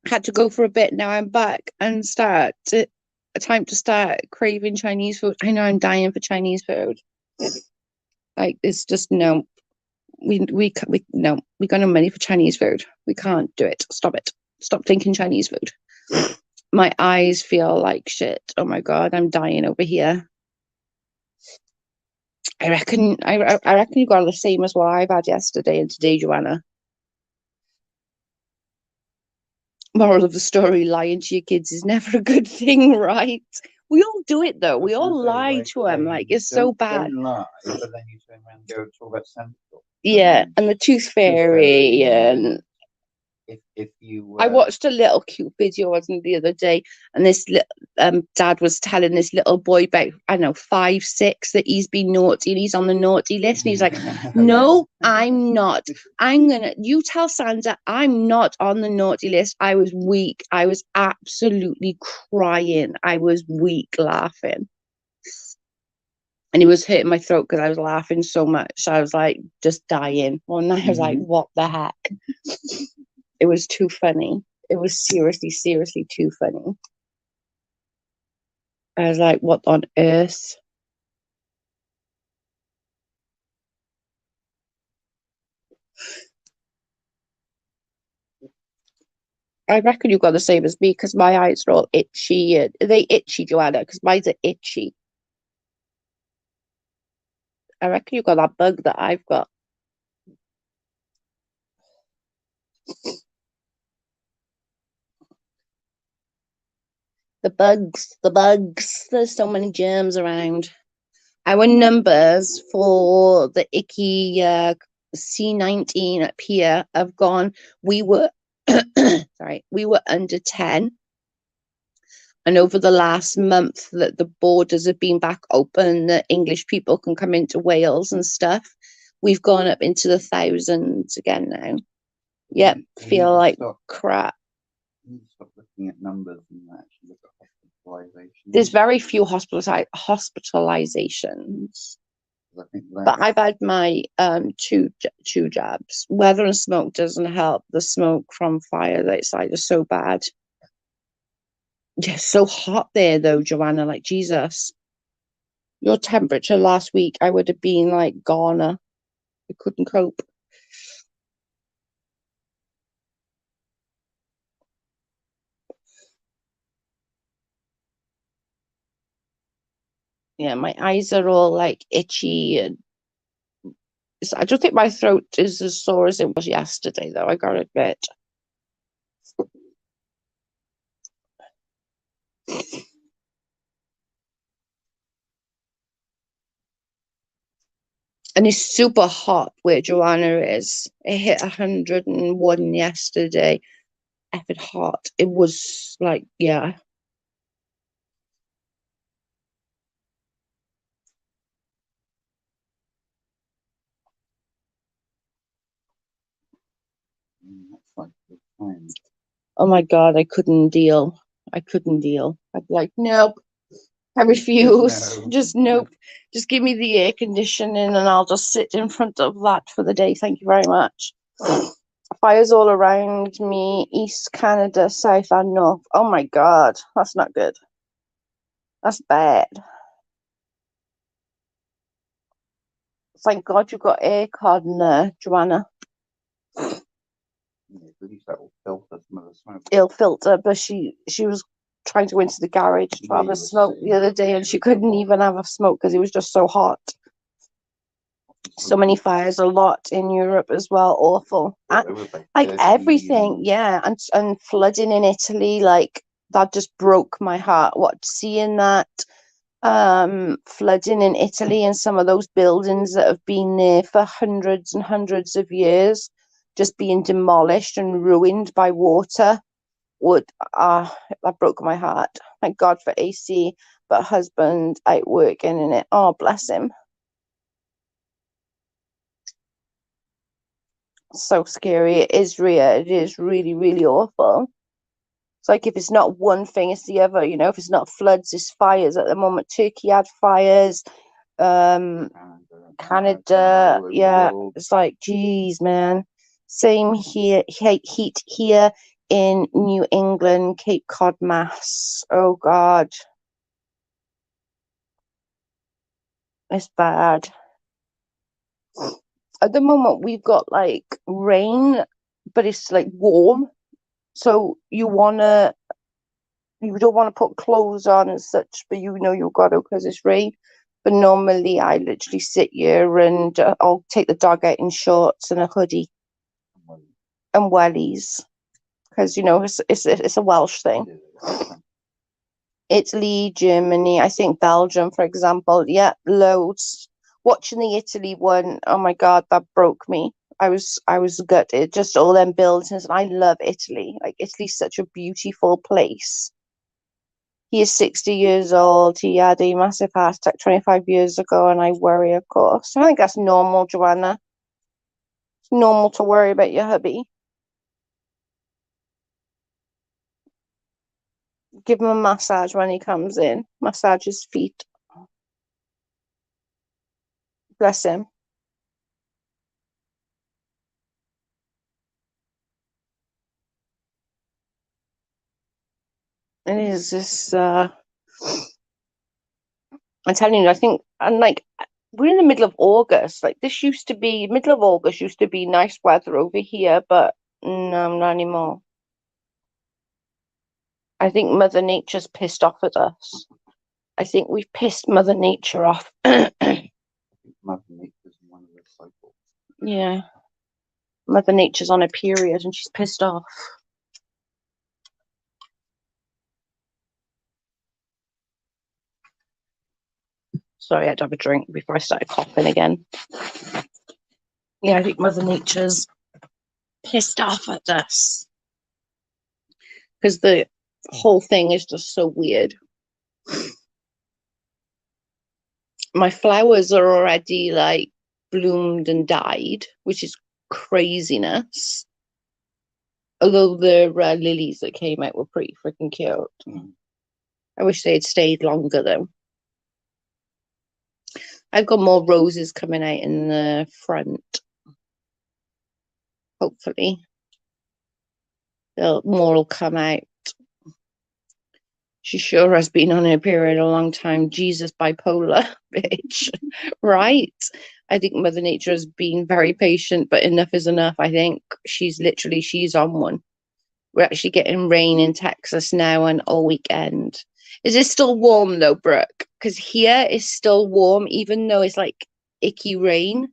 Had to go for a bit. Now I'm back and time to start craving Chinese food. I know I'm dying for Chinese food. Like, it's just no. We no. We got no money for Chinese food. We can't do it. Stop it. Stop thinking Chinese food. My eyes feel like shit. Oh my god, I'm dying over here. I reckon you got the same as what I've had yesterday and today, Joanna. Moral of the story, lying to your kids is never a good thing, right? We all do it though. We all lie to them. Like, it's so bad. Don't lie, but then you turn around and go talk about Santa Claus. Yeah, and the tooth fairy, and if you I watched a little cute video, wasn't the other day, and this dad was telling this little boy about, I don't know, 5, 6, that he's been naughty and he's on the naughty list, and he's like, no, I'm not. You tell Santa I'm not on the naughty list. I was weak. I was absolutely crying. I was weak laughing. And it was hurting my throat because I was laughing so much. I was like just dying. One night I was like, what the heck? It was too funny. It was seriously, seriously too funny. I was like, what on earth? I reckon you've got the same as me because my eyes are all itchy. Are they itchy, Joanna? Because mine's are itchy. I reckon you've got that bug that I've got. The bugs. There's so many germs around. Our numbers for the icky C19 up here have gone. We were, we were under 10. And over the last month that the borders have been back open, that English people can come into Wales and stuff, we've gone up into the thousands again now. Yep, feel like crap. You stop looking at numbers and actually look at hospitalizations. There's very few hospitalizations. But I've had my two jabs. Weather and smoke doesn't help. The smoke from fire outside is so bad. Yeah, so hot there though, Joanna. Like, Jesus. Your temperature last week, I would have been like goner. I couldn't cope. Yeah, my eyes are all like itchy, and I don't think my throat is as sore as it was yesterday, though. I gotta admit. And it's super hot where Joanna is. It hit 101 yesterday. Effing hot. It was like, yeah. Oh my God, I couldn't deal. I'd be like, nope, I refuse. Just nope. Just give me the air conditioning and I'll just sit in front of that for the day. Thank you very much. Fires all around me, East Canada, South and North. Oh my God, that's not good. That's bad. Thank God you've got aircon there, Joanna. It'll filter, but she was trying to go into the garage to have a smoke the other day and she couldn't even have a smoke because it was just so hot. So many fires, a lot in Europe as well. Awful. Like everything, yeah. And flooding in Italy, like that just broke my heart. Seeing that flooding in Italy and some of those buildings that have been there for hundreds and hundreds of years just being demolished and ruined by water that broke my heart. Thank God for AC, but husband out working in it. Oh, bless him. So scary. It is real. It is really, really awful. It's like if it's not one thing, it's the other. You know, if it's not floods, it's fires. At the moment, Turkey had fires. Canada, yeah. It's like, geez, man. Same here. Heat here in New England, Cape Cod, Mass. Oh God, it's bad. At the moment, we've got like rain, but it's like warm. So you don't want to put clothes on and such, but you know you've got to because it's rain. But normally I literally sit here and I'll take the dog out in shorts and a hoodie and wellies because it's a Welsh thing. Italy, Germany, I think Belgium, for example. Yeah, loads. Watching the Italy one, oh my God, that broke me. I was gutted. Just all them buildings. And I love Italy. Like Italy's such a beautiful place. He is 60 years old. He had a massive heart attack 25 years ago, and I worry, of course. I think that's normal, Joanna. It's normal to worry about your hubby. Give him a massage when he comes in. Massage his feet. Bless him. It is this. I'm telling you, I think, and like, we're in the middle of August. Like, this used to be, middle of August used to be nice weather over here, but no, not anymore. I think Mother Nature's pissed off at us. I think we've pissed Mother Nature off. Mother Nature's in one of the cycles. Yeah. Mother Nature's on a period and she's pissed off. Sorry, I had to have a drink before I started coughing again. Yeah, I think Mother Nature's pissed off at us. Because the whole thing is just so weird. My flowers are already like bloomed and died, which is craziness. Although the lilies that came out were pretty freaking cute. I wish they had stayed longer though. I've got more roses coming out in the front. Hopefully. More will come out. She sure has been on her period a long time. Jesus, bipolar, bitch. Right? I think Mother Nature has been very patient, but enough is enough. I think she's on one. We're actually getting rain in Texas now and all weekend. Is it still warm though, Brooke? Because here it's still warm, even though it's like icky rain.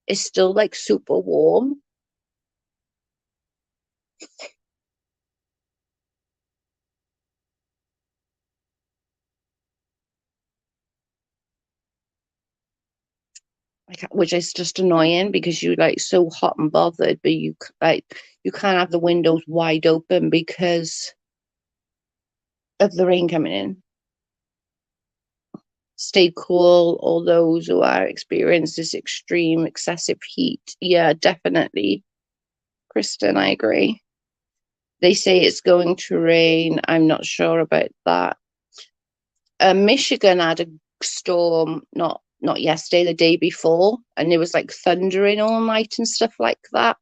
It's still like super warm. Which is just annoying because you're like so hot and bothered, but you can't have the windows wide open because of the rain coming in. Stay cool, all those who are experiencing this extreme excessive heat. Yeah, definitely. Kristen, I agree. They say it's going to rain. I'm not sure about that. Michigan had a storm, not yesterday, the day before, and it was like thundering all night and stuff like that.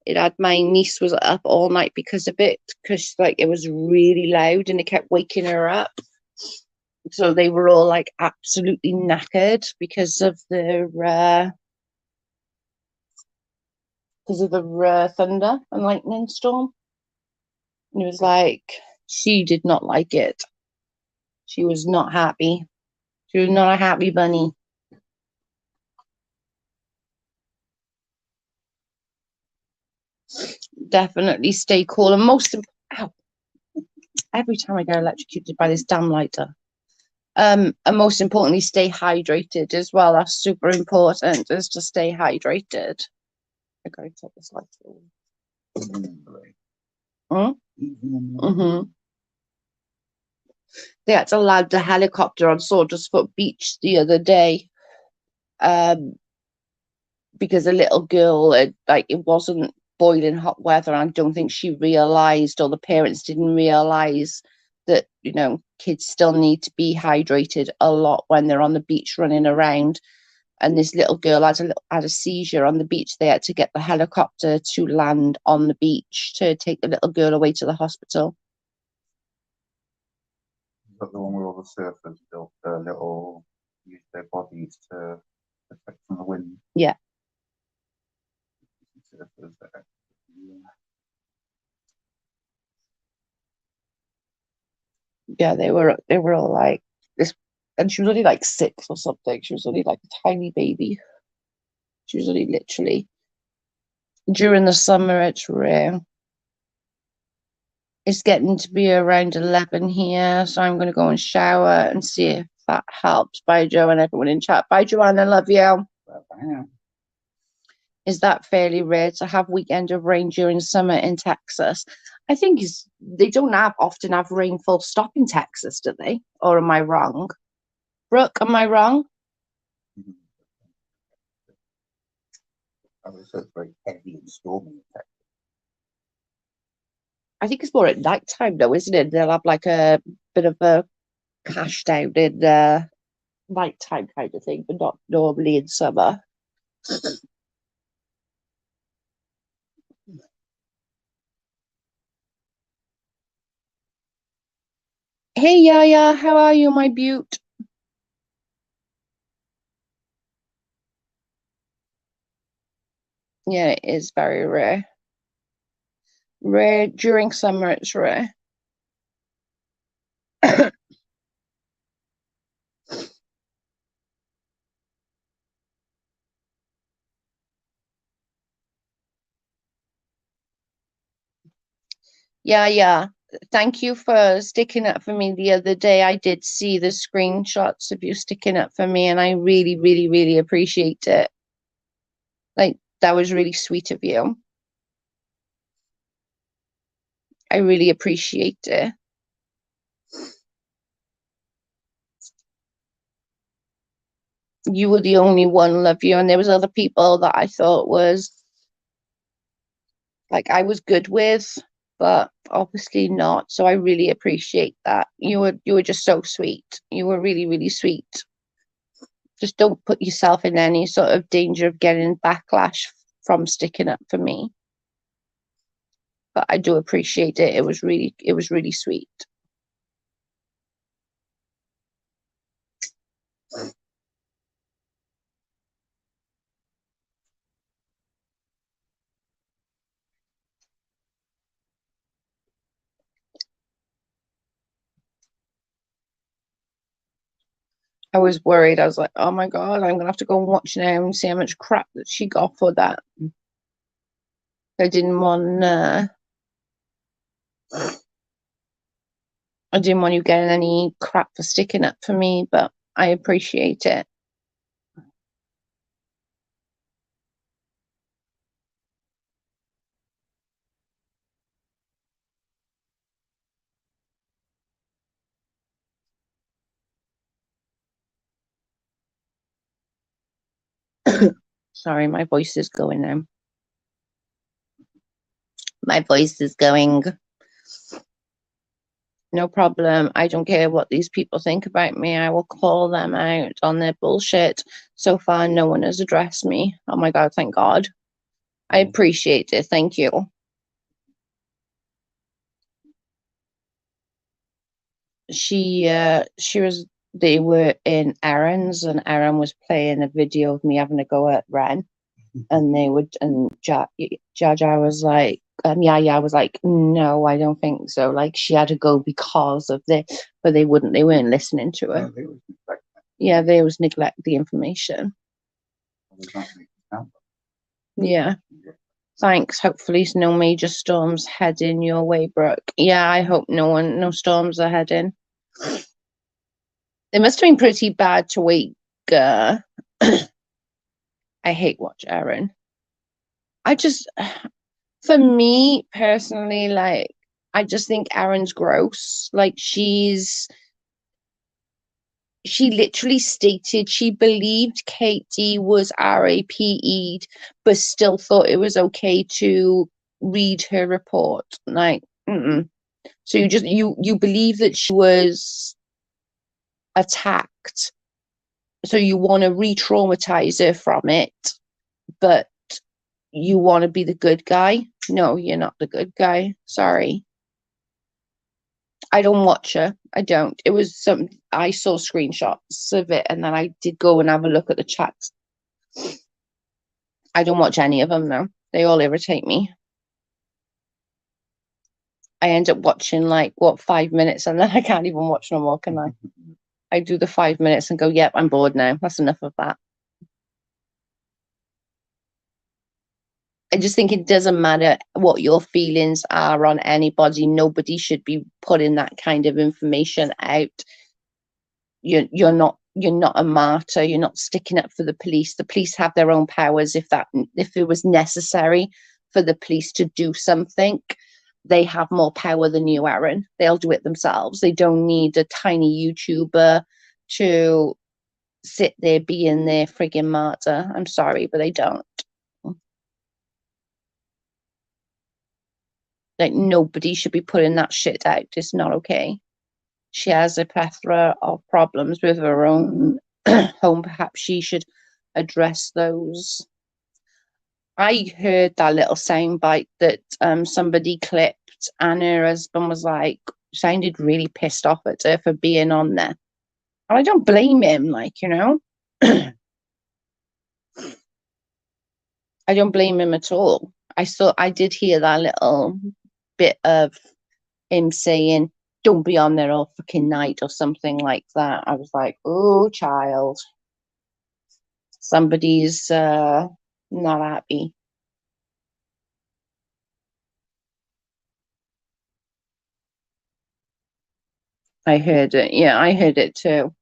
It had my niece was up all night because of it, because like it was really loud and it kept waking her up. So they were all like absolutely knackered because of the thunder and lightning storm. And it was like she did not like it. She was not happy. She was not a happy bunny. Definitely stay cool. And every time I get electrocuted by this damn lighter. And most importantly, stay hydrated as well. That's super important, is to stay hydrated. I gotta take this lighter away. Mm-hmm. They had to land a helicopter on Saundersfoot Beach the other day. Because a little girl, it wasn't boiling hot weather. And I don't think she realised, or the parents didn't realise that, kids still need to be hydrated a lot when they're on the beach running around. And this little girl had a seizure on the beach. They had to get the helicopter to land on the beach to take the little girl away to the hospital. Is that the one where all the surfers built their little, use their bodies to protect from the wind? Yeah. Surfers there. Yeah, they were all like this, and she was only like 6 or something. She was only like a tiny baby. She was only literally during the summer. It's rare. It's getting to be around 11 here, so I'm going to go and shower and see if that helps. Bye, Joe, and everyone in chat. Bye, Joanna. Love you. Bye. Is that fairly rare to have weekend of rain during summer in Texas? I think they don't often have rain full stop in Texas, do they? Or am I wrong? Brooke, am I wrong? I was so very heavy and stormy. I think it's more at night time though, isn't it? They'll have like a bit of a cash down in night time kind of thing, but not normally in summer. Hey Yaya, how are you, my beaut? Yeah, it is very rare. Rare during summer, it's rare. Yeah. Thank you for sticking up for me the other day. I did see the screenshots of you sticking up for me, and I really, really, really appreciate it. Like, that was really sweet of you. I really appreciate it. You were the only one, love you, and there was other people that I thought was like I was good with, but obviously not. So I really appreciate that. You were just so sweet. You were really, really sweet. Just don't put yourself in any sort of danger of getting backlash from sticking up for me. But I do appreciate it. It was really sweet. I was worried. I was like, oh my God, I'm gonna have to go and watch now and see how much crap that she got for that. I didn't want you getting any crap for sticking up for me, but I appreciate it. Sorry, my voice is going now. My voice is going. No problem. I don't care what these people think about me. I will call them out on their bullshit. So far, no one has addressed me. Oh my God, thank God. I appreciate it. Thank you. They were in Aaron's, and Aaron was playing a video of me having a go at Ren. And Jaja was like, Yaya was like, no, I don't think so. Like, she had to go because of this, but they weren't listening to her. Yeah, they always neglect the information. Yeah. Thanks. Hopefully no major storms heading your way, Brooke. Yeah, I hope no storms are heading. It must have been pretty bad to wake I hate watch Aaron. For me personally, like, I just think Aaron's gross. Like, she literally stated she believed Katie was RAPE'd, but still thought it was okay to read her report. Like, so you believe that she was attacked, so you want to re-traumatize her from it, but you want to be the good guy. No, you're not the good guy. Sorry. I don't watch her. I don't. It was I saw screenshots of it, and then I did go and have a look at the chats. I don't watch any of them now. They all irritate me. I end up watching like 5 minutes, and then I can't even watch no more, can I? I do the 5 minutes and go, yep, I'm bored now. That's enough of that. I just think it doesn't matter what your feelings are on anybody. Nobody should be putting that kind of information out. You're not a martyr. You're not sticking up for the police. The police have their own powers. If it was necessary for the police to do something, they have more power than you, Aaron. They'll do it themselves. They don't need a tiny YouTuber to sit there being their frigging martyr. I'm sorry, but they don't. Like, nobody should be putting that shit out. It's not okay. She has a plethora of problems with her own home. Perhaps she should address those. I heard that little soundbite that somebody clipped, and her husband was like, sounded really pissed off at her for being on there. And I don't blame him, like, you know. I don't blame him at all. I did hear that little bit of him saying, don't be on there all fucking night or something like that. I was like, oh, child. Somebody's not happy. I heard it. Yeah, I heard it too.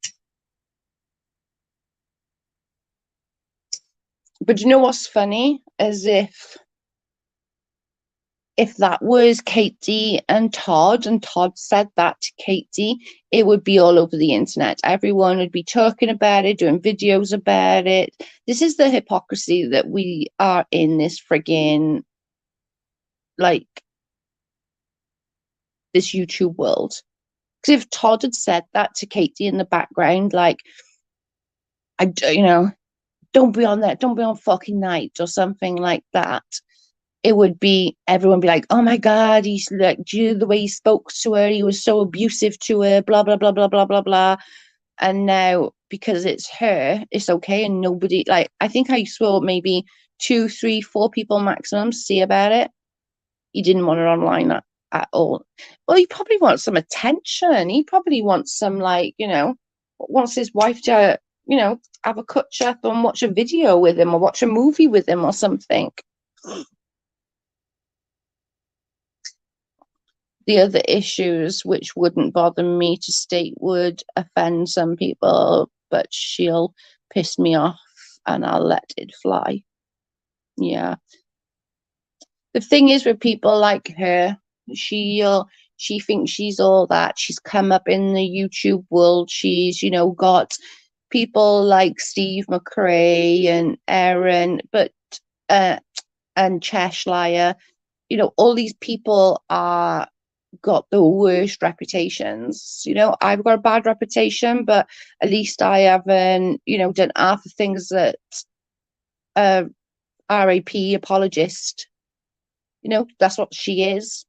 But you know what's funny? As if that was Katie and Todd said that to Katie, it would be all over the internet. Everyone would be talking about it, doing videos about it. This is the hypocrisy that we are in this friggin', like, this YouTube world. Because if Todd had said that to Katie in the background, like, don't be on that, don't be on fucking night or something like that, it would be, everyone be like, oh my God, he's like, the way he spoke to her, he was so abusive to her, blah, blah, blah, blah, blah, blah, blah. And now, because it's her, it's okay. And nobody, like, I think I saw maybe 2, 3, 4 people maximum see about it. He didn't want it online at all. Well, he probably wants some attention. He probably wants some, like, wants his wife to, have a catch up and watch a video with him or watch a movie with him or something. The other issues, which wouldn't bother me to state, would offend some people, but she'll piss me off and I'll let it fly. Yeah. The thing is with people like her, she thinks she's all that. She's come up in the YouTube world. She's, got people like Steve McRae and Aaron, but and Cheshire, all these people are got the worst reputations. I've got a bad reputation, but at least I haven't, done half the things that RAP apologist. That's what she is.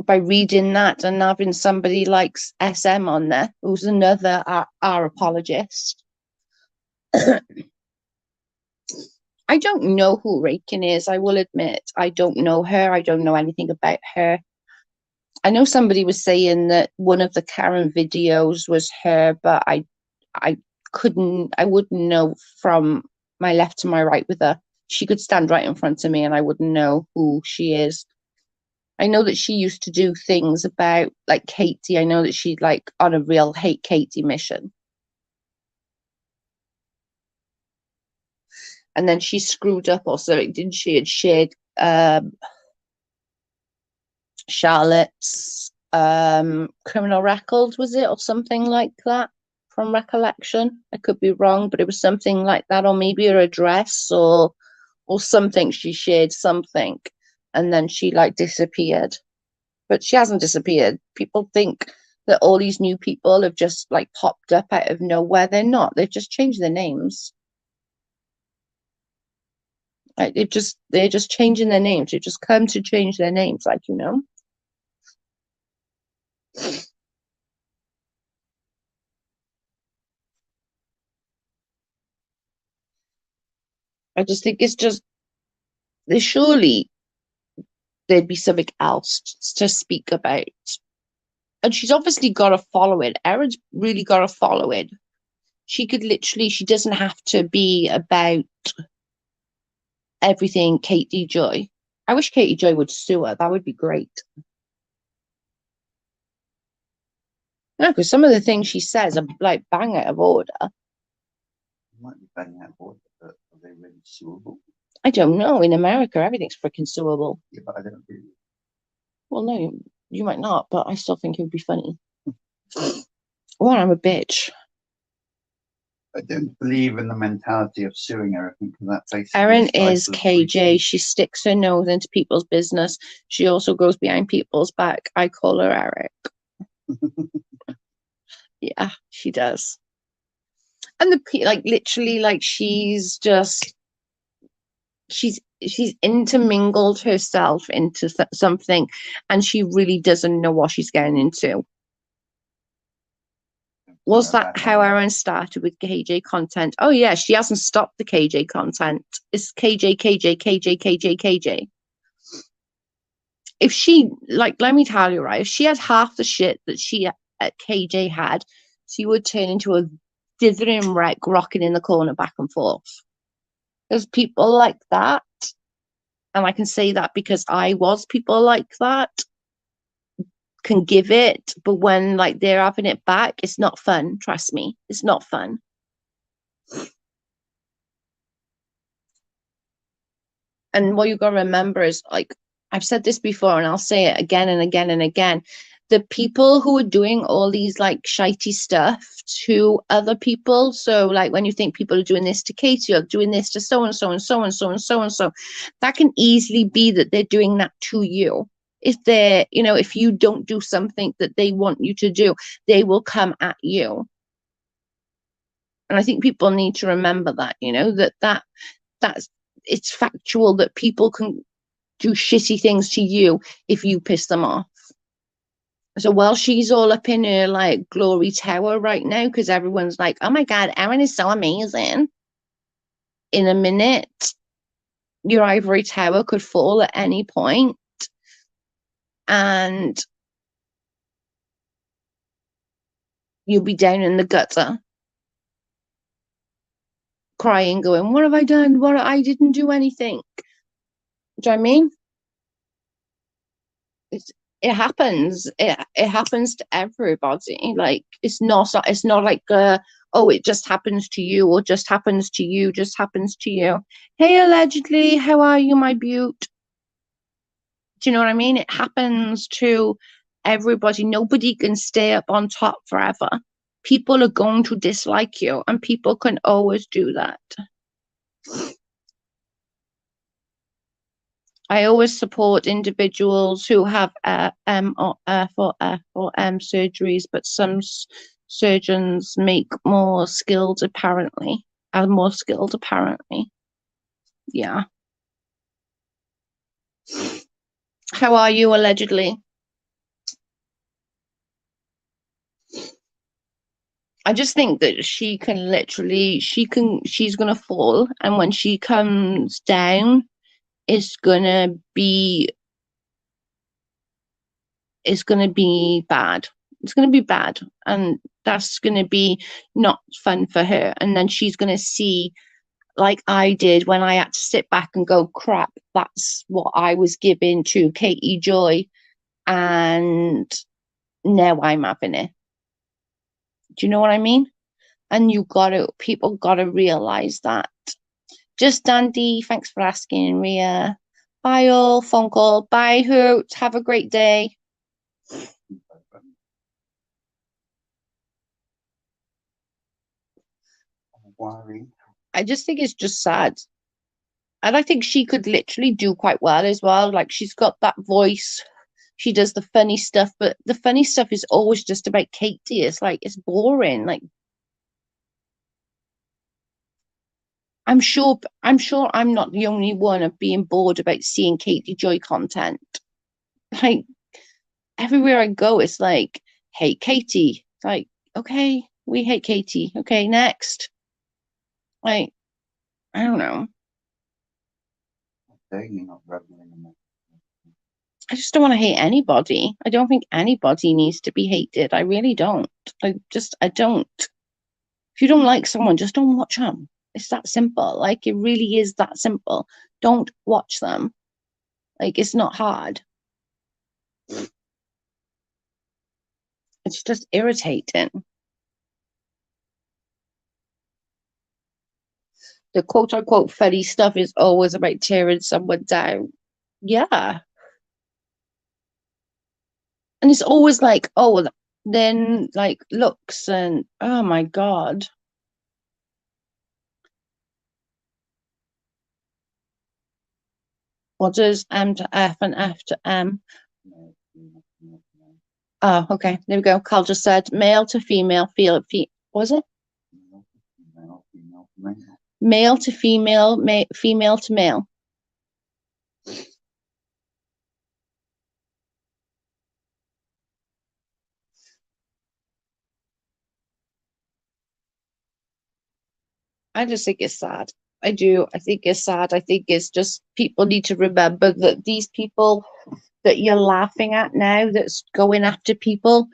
By reading that and having somebody like SM on there, who's another R apologist. I don't know who Rakin is. I will admit, I don't know her. I don't know anything about her. I know somebody was saying that one of the Karen videos was her, but I wouldn't know from my left to my right with her. She could stand right in front of me and I wouldn't know who she is. I know that she used to do things about, like, Katie. I know that she'd, like, on a real hate Katie mission. And then she screwed up or something, didn't she? And shared Charlotte's criminal record, was it? Or something like that, from recollection. I could be wrong, but it was something like that. Or maybe her address or something. She shared something. And then she, like, disappeared. But she hasn't disappeared. People think that all these new people have just, like, popped up out of nowhere. They're not. They've just changed their names. Like, they're just changing their names. They've just come to change their names, like, I just think it's just, surely there'd be something else to speak about. And she's obviously got to follow it. Erin's really got to follow it. She doesn't have to be about everything Katie Joy. I wish Katie Joy would sue her. That would be great. No, because some of the things she says are like bang out of order. Might be banging out of order, but are they really suable? I don't know. In America, everything's freaking suable. Yeah, but I don't agree. Well, no, you might not, but I still think it would be funny. Well, I'm a bitch. I don't believe in the mentality of suing her. I think that basically Erin is stifles KJ. She sticks her nose into people's business. She also goes behind people's back. I call her Eric. Yeah, she does. And like literally, like she's intermingled herself into something, and she really doesn't know what she's getting into. Was that how Erin started with KJ content? Oh yeah, she hasn't stopped the KJ content. It's KJ, KJ, KJ, KJ, KJ. If she, like, let me tell you, right, if she had half the shit that she at KJ had, she would turn into a dithering wreck rocking in the corner back and forth. There's people like that, and I can say that because I was people like that, can give it, but when like they're having it back, it's not fun. Trust me, it's not fun. And what you got to remember is, like, I've said this before and I'll say it again and again and again. The people who are doing all these like shitey stuff to other people. So like when you think people are doing this to Katie or doing this to so and so and so and so and so and so, that can easily be that they're doing that to you. If they're, you know, if you don't do something that they want you to do, they will come at you. And I think people need to remember that, you know, that's it's factual that people can do shitty things to you if you piss them off. So while she's all up in her like glory tower right now, because everyone's like, oh my God, Erin is so amazing. In a minute, your ivory tower could fall at any point, and you'll be down in the gutter, crying, going, what have I done? I didn't do anything. Do you know what I mean? It happens. It happens to everybody. Like it's not like oh, it just happens to you, or just happens to you, just happens to you. Hey, allegedly, how are you, my beaut? Do you know what I mean? It happens to everybody. Nobody can stay up on top forever. People are going to dislike you, and people can always do that. I always support individuals who have surgeries, but some surgeons make more skilled, apparently. Are more skilled, apparently. Yeah. How are you, allegedly? I just think that she can literally, she's gonna fall, and when she comes down, it's gonna be bad. It's gonna be bad, and that's gonna be not fun for her. And then she's gonna see, like I did when I had to sit back and go, crap, that's what I was giving to Katie Joy, and now I'm having it. Do you know what I mean? And people gotta realize that. Just Dandy, thanks for asking, Ria. Bye all, phone call. Bye, Hoot. Have a great day. I just think it's just sad. And I think she could literally do quite well as well. Like she's got that voice. She does the funny stuff, but the funny stuff is always just about Katie. It's like it's boring. Like I'm sure I'm not the only one of being bored about seeing Katie Joy content. Like everywhere I go, it's like, hate Katie. It's like, okay, we hate Katie. Okay, next. Like, I don't know. I just don't want to hate anybody. I don't think anybody needs to be hated. I really don't. I don't. If you don't like someone, just don't watch them. It's that simple. Like, it really is that simple. Don't watch them. Like, it's not hard. It's just irritating. The quote unquote funny stuff is always about tearing someone down. Yeah. And it's always like, oh, then like looks and oh my God. What does M to F and F to M? Oh, okay. There we go. Carl just said male to female, was it? Male to female, female to male. I just think it's sad. I do. I think it's sad. I think it's just people need to remember that these people that you're laughing at now that's going after people,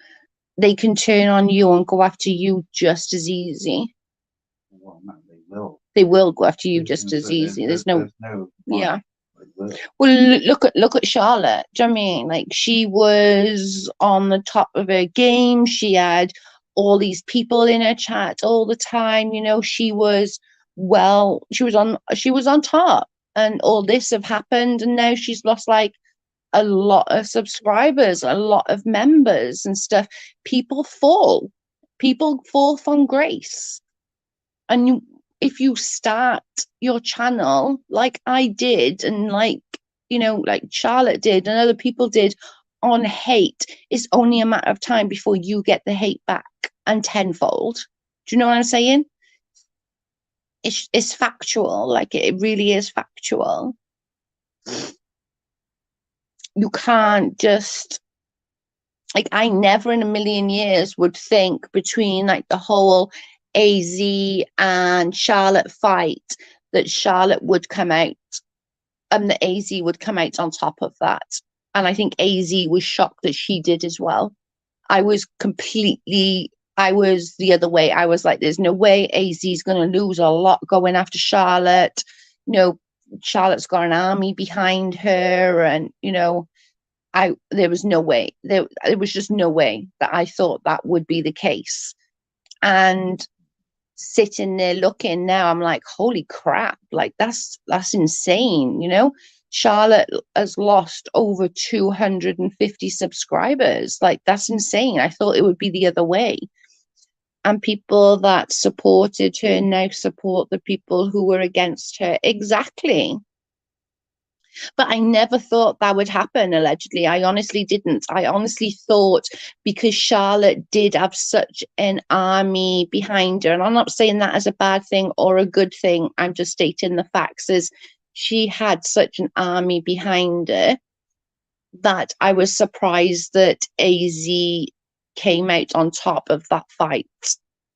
they can turn on you and go after you just as easy. Well, no, they will. They will go after you just as easy. There's no, yeah. Well, look at Charlotte. Do you know what I mean? Like, she was on the top of her game. She had all these people in her chat all the time. You know, she was on top, and all this have happened, and now she's lost like a lot of subscribers, a lot of members and stuff. People fall from grace, and if you start your channel like I did, and like, you know, like Charlotte did and other people did on hate, it's only a matter of time before you get the hate back and tenfold. Do you know what I'm saying? It's factual. Like, it really is factual. You can't just, like, I never in a million years would think between like the whole AZ and Charlotte fight that Charlotte would come out and the AZ would come out on top of that. And I think AZ was shocked that she did as well. I was the other way. I was like, there's no way AZ's going to lose a lot going after Charlotte. You know, Charlotte's got an army behind her, and, you know, there was no way. There was just no way that I thought that would be the case. And sitting there looking now, I'm like, holy crap, like that's insane, you know. Charlotte has lost over 250 subscribers. Like, that's insane. I thought it would be the other way. And people that supported her now support the people who were against her. Exactly. But I never thought that would happen, allegedly. I honestly didn't. I honestly thought, because Charlotte did have such an army behind her, and I'm not saying that as a bad thing or a good thing, I'm just stating the facts, is she had such an army behind her that I was surprised that AZ came out on top of that fight.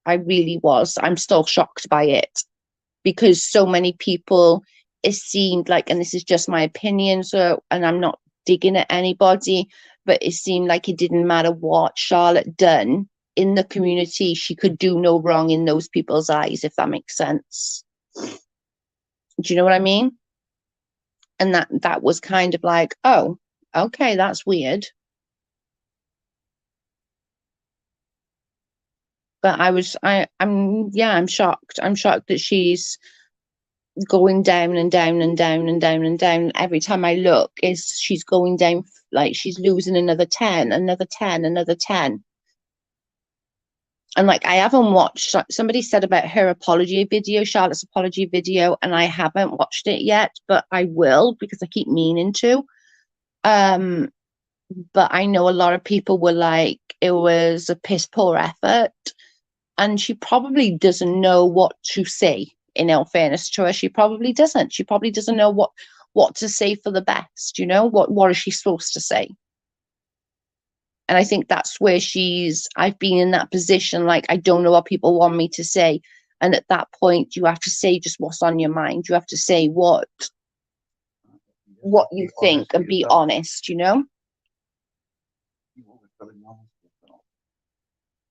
I really was. I'm still shocked by it, because so many people, it seemed like, and this is just my opinion, so, and I'm not digging at anybody, but it seemed like it didn't matter what Charlotte done in the community, she could do no wrong in those people's eyes, if that makes sense. Do you know what I mean? And that was kind of like, oh, okay, that's weird. But I'm shocked. I'm shocked that she's going down and down and down and down and down. Every time I look, she's going down, like she's losing another 10, another 10, another 10. And like, I haven't watched, somebody said about her apology video, Charlotte's apology video, and I haven't watched it yet, but I will, because I keep meaning to. But I know a lot of people were like, it was a piss poor effort, and she probably doesn't know what to say. In all fairness to her, she probably doesn't. She probably doesn't know what to say for the best. You know, what is she supposed to say? And I think that's where I've been in that position. Like, I don't know what people want me to say. And at that point, you have to say just what's on your mind. You have to say what you think and be honest, you know?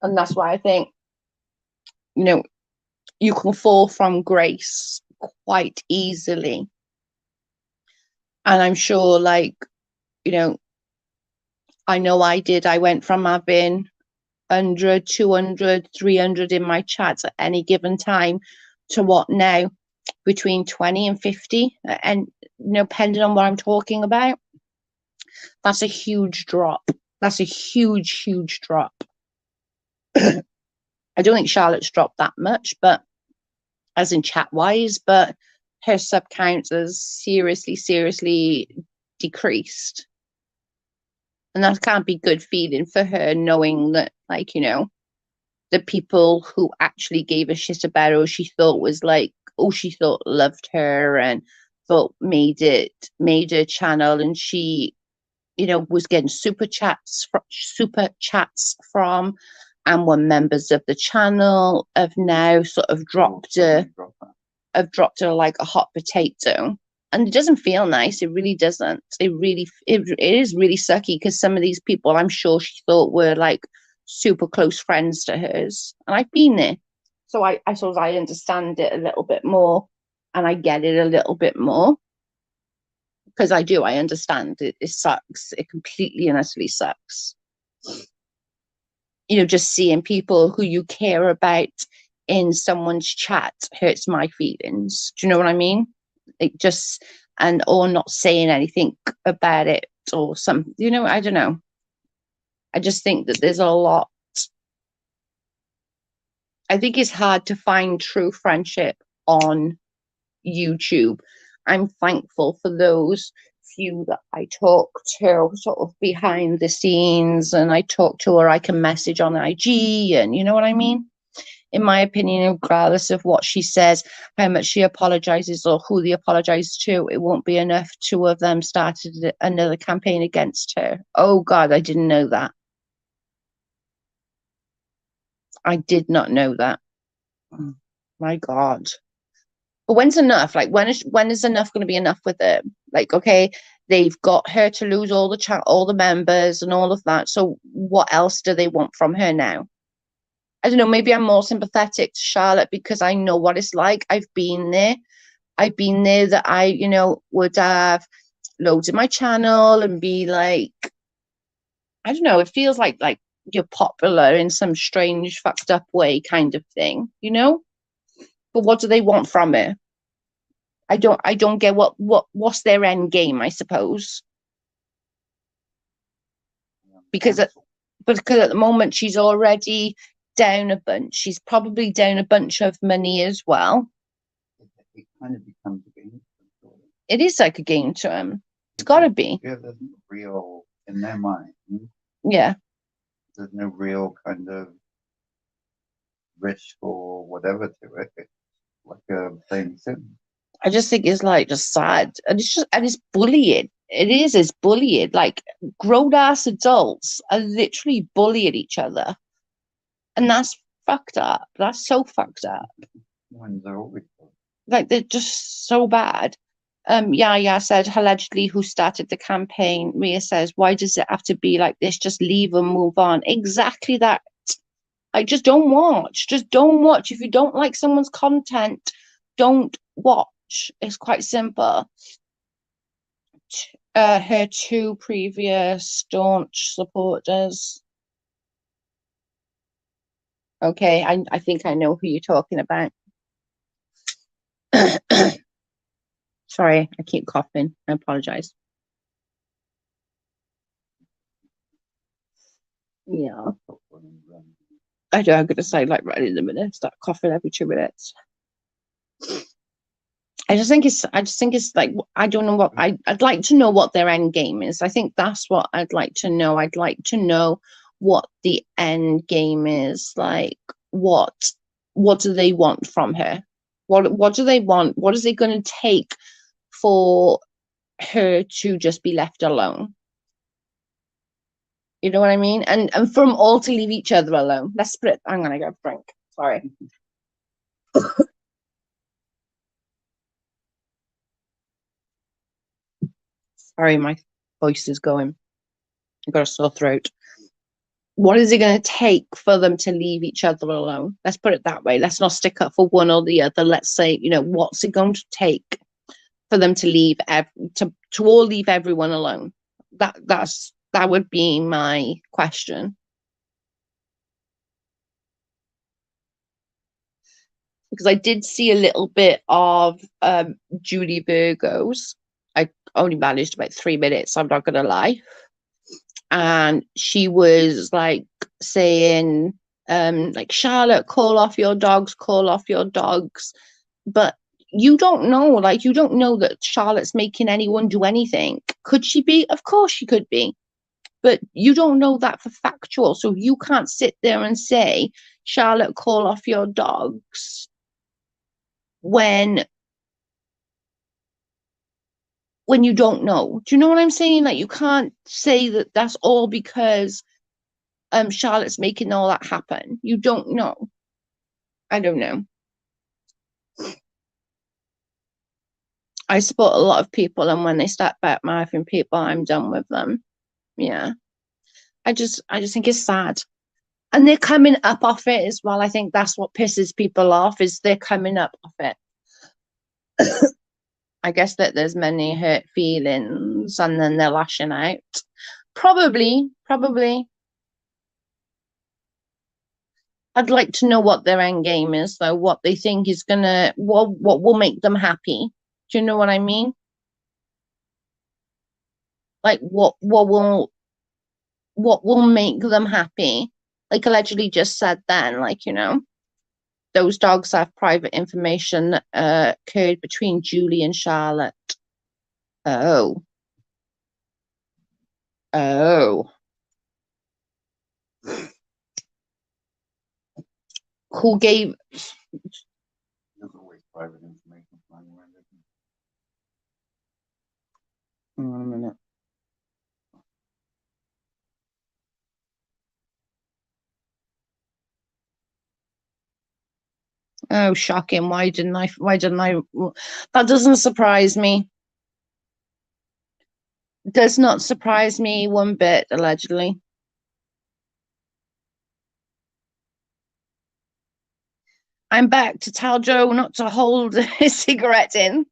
And that's why I think, you know, you can fall from grace quite easily. And I'm sure, like, you know, I know I did. I went from having 100, 200, 300 in my chats at any given time to what now? Between 20 and 50. And, depending on what I'm talking about, that's a huge drop. That's a huge, huge drop. I don't think Charlotte's dropped that much, but as in chat wise, but her sub count has seriously, seriously decreased. And that can't be good feeling for her, knowing that, like, the people who actually gave a shit about her, she thought was like, she thought loved her and thought made her channel, and she, was getting super chats from, and were members of the channel, have now sort of dropped her like a hot potato. And it doesn't feel nice. It really doesn't. It is really sucky, because some of these people, I'm sure she thought were like super close friends to hers. And I've been there. So I suppose I understand it a little bit more, and I get it a little bit more. Because I do, I understand it. It sucks. It completely and utterly sucks. Just seeing people who you care about in someone's chat hurts my feelings. Do you know what I mean? It just, or not saying anything about it or some, I don't know. I just think that there's a lot. I think it's hard to find true friendship on YouTube. I'm thankful for those few that I talk to sort of behind the scenes, and I talk to, or I can message on IG, and you know what I mean? In my opinion, regardless of what she says, how much she apologizes or who they apologize to, it won't be enough. Two of them started another campaign against her. Oh God, I didn't know that. I did not know that. Oh, my God. But when's enough? Like, when is enough going to be enough with it? Like, okay, they've got her to lose all the members and all of that. So what else do they want from her now? I don't know. Maybe I'm more sympathetic to Charlotte because I know what it's like. I've been there. That I, would have loads in my channel and be like, I don't know. It feels like you're popular in some strange, fucked up way, kind of thing, But what do they want from her? I don't get what's their end game, I suppose. Because at the moment she's already down a bunch. She's probably down a bunch of money as well. It kind of becomes a game. It is like a game to him. It's got to be. Yeah, there's no real, in their mind. Yeah. There's no real kind of risk or whatever to it. It's like a plain sim. I just think it's like just sad, and it's bullying. It's bullying. Like, grown ass adults are literally bullying each other, and that's fucked up. That's so fucked up. Like, they're just so bad. Yaya said, allegedly, who started the campaign. Ria says, why does it have to be like this? Just leave and move on. Exactly that. Like, just don't watch. Just don't watch. If you don't like someone's content, don't watch. It's quite simple. Her two previous staunch supporters. Okay, I think I know who you're talking about. Sorry, I keep coughing. I apologize. Yeah. I know, I'm going to say, like, right in a minute, start coughing every 2 minutes. I just think it's like, I don't know what, I'd like to know what their end game is. I think that's what I'd like to know. I'd like to know what the end game is. Like, what do they want from her? What do they want? What is it going to take for her to just be left alone? You know what I mean? And for them all to leave each other alone. Let's split. I'm going to go drink. Sorry. Sorry, my voice is going. I've got a sore throat. What is it going to take for them to leave each other alone? Let's put it that way. Let's not stick up for one or the other. Let's say, what's it going to take for them to leave to all leave everyone alone. That would be my question. Because I did see a little bit of Julie Burgos. I only managed about 3 minutes, I'm not gonna lie. And she was like saying, like, Charlotte, call off your dogs, call off your dogs. But you don't know, like, you don't know that Charlotte's making anyone do anything. Could she be? Of course she could be. But you don't know that for factual. So you can't sit there and say, Charlotte, call off your dogs when you don't know. Do you know what I'm saying? Like, you can't say that that's all because Charlotte's making all that happen. You don't know. I don't know. I support a lot of people, and when they start back mouthing people, I'm done with them. Yeah. I just think it's sad. And they're coming up off it as well. I think that's what pisses people off, is they're coming up off it. I guess that there's many hurt feelings and then they're lashing out. Probably. I'd like to know what their end game is, though, what they think is gonna, what will make them happy. Do you know what I mean? Like, what will make them happy? Like, allegedly just said then, like, you know, those dogs have private information that occurred between Julie and Charlotte. Oh. Who gave? There's always private information flying around, isn't Hang on a minute. Oh, shocking. Why didn't I? That doesn't surprise me. Does not surprise me one bit, allegedly. I'm back to tell Joe not to hold his cigarette in.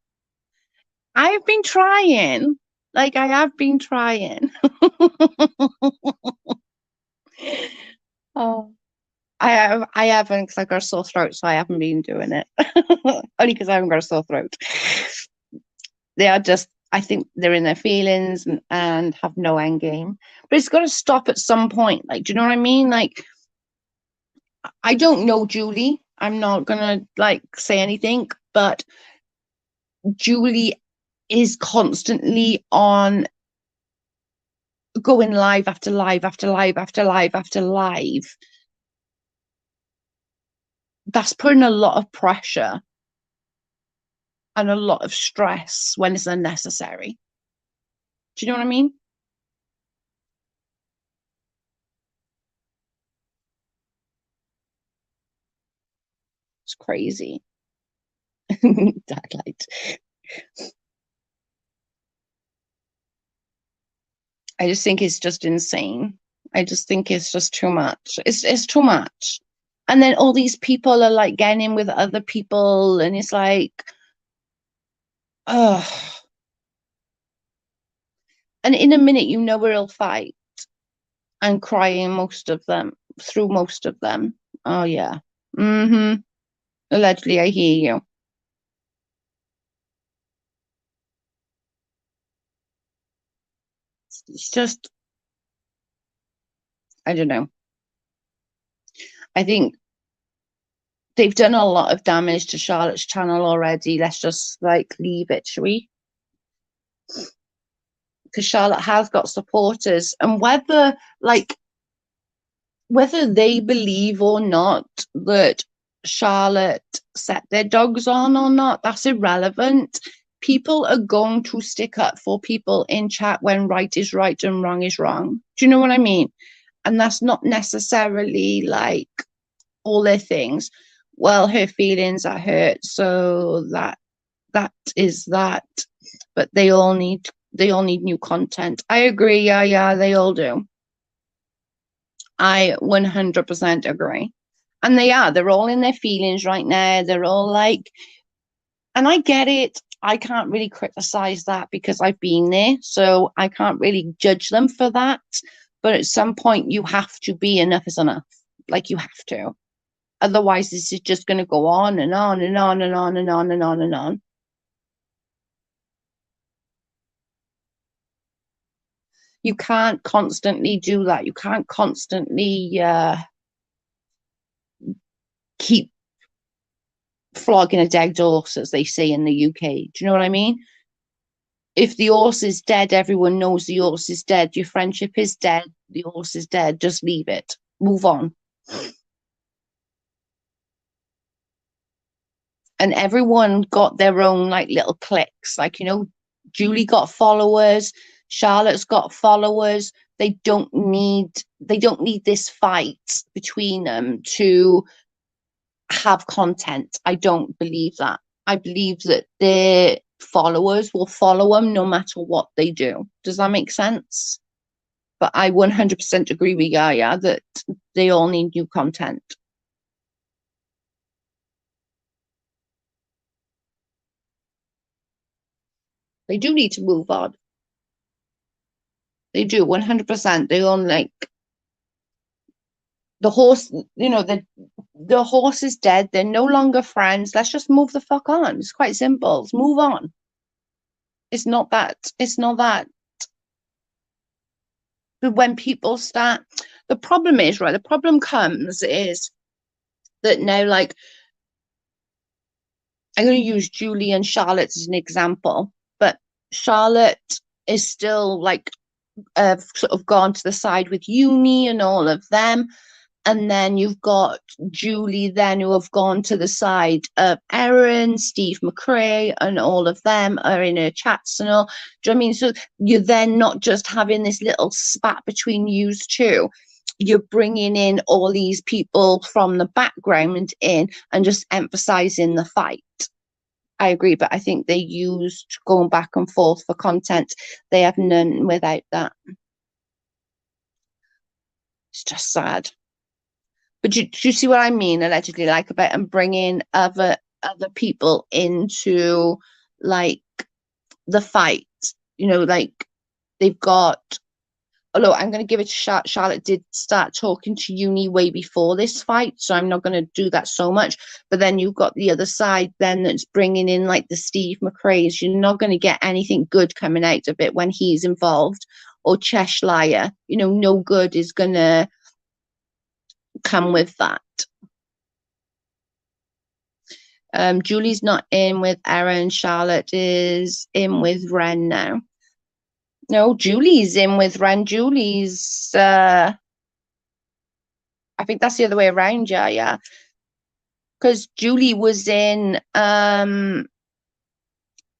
I've been trying. Like, I have been trying. Oh, I haven't, because I've got a sore throat, so I haven't been doing it. Only because I haven't got a sore throat. They are just, I think they're in their feelings and have no end game. But it's got to stop at some point. Like, do you know what I mean? Like, I don't know Julie. I'm not gonna like say anything, but Julie is constantly on, going live after live after live after live after live. That's putting a lot of pressure and a lot of stress when it's unnecessary. Do you know what I mean? It's crazy. Dark light. I just think it's just insane. I just think it's just too much. It's too much. And then all these people are like getting in with other people, and it's like, oh. And in a minute, you know, we'll fight and crying through most of them. Oh yeah. Mm-hmm. Allegedly, I hear you. It's just, I don't know. I think they've done a lot of damage to Charlotte's channel already. Let's just like leave it, shall we? Because Charlotte has got supporters, and whether they believe or not that Charlotte set their dogs on or not, that's irrelevant. People are going to stick up for people in chat when right is right and wrong is wrong. Do you know what I mean? And that's not necessarily like all their things. Well, her feelings are hurt, so that is that. But they all need new content. I agree. Yeah, they all do. I 100% agree. And they're all in their feelings right now. They're all like, and I get it. I can't really criticize that because I've been there, so I can't really judge them for that. But at some point, you have to be enough is enough. Like you have to. Otherwise, this is just going to go on and on and on and on and on and on and on. You can't constantly do that. You can't constantly keep flogging a dead horse, as they say in the UK. Do you know what I mean? If the horse is dead, everyone knows the horse is dead. Your friendship is dead. The horse is dead. Just leave it. Move on. And everyone got their own like little cliques. Like, you know, Julie got followers, Charlotte's got followers. They don't need this fight between them to have content. I don't believe that. I believe that their followers will follow them no matter what they do. Does that make sense? But I 100% agree with Yaya that they all need new content. They do need to move on. They do 100%. They all like the horse. You know the horse is dead. They're no longer friends. Let's just move the fuck on. It's quite simple. Let's move on. It's not that. It's not that. But when people start, the problem is right. The problem comes is that now, like, I'm going to use Julie and Charlotte as an example, but Charlotte is still like sort of gone to the side with Uni and all of them. And then you've got Julie then who have gone to the side of Erin, Steve McRae, and all of them are in her chats and all. Do you know what I mean? So you're then not just having this little spat between you two. You're bringing in all these people from the background in and just emphasizing the fight. I agree, but I think they used going back and forth for content. They have none without that. It's just sad. But do you see what I mean? Allegedly, like about and bringing other people into like the fight. You know, like they've got. Although I'm going to give it to Charlotte. Charlotte did start talking to Uni way before this fight, so I'm not going to do that so much. But then you've got the other side then that's bringing in like the Steve McRae's. You're not going to get anything good coming out of it when he's involved, or Cheshire. You know, no good is going to come with that. Julie's not in with Erin. Charlotte is in with Ren now. No, Julie's in with Ren. Julie's I think that's the other way around, yeah. Because Julie was in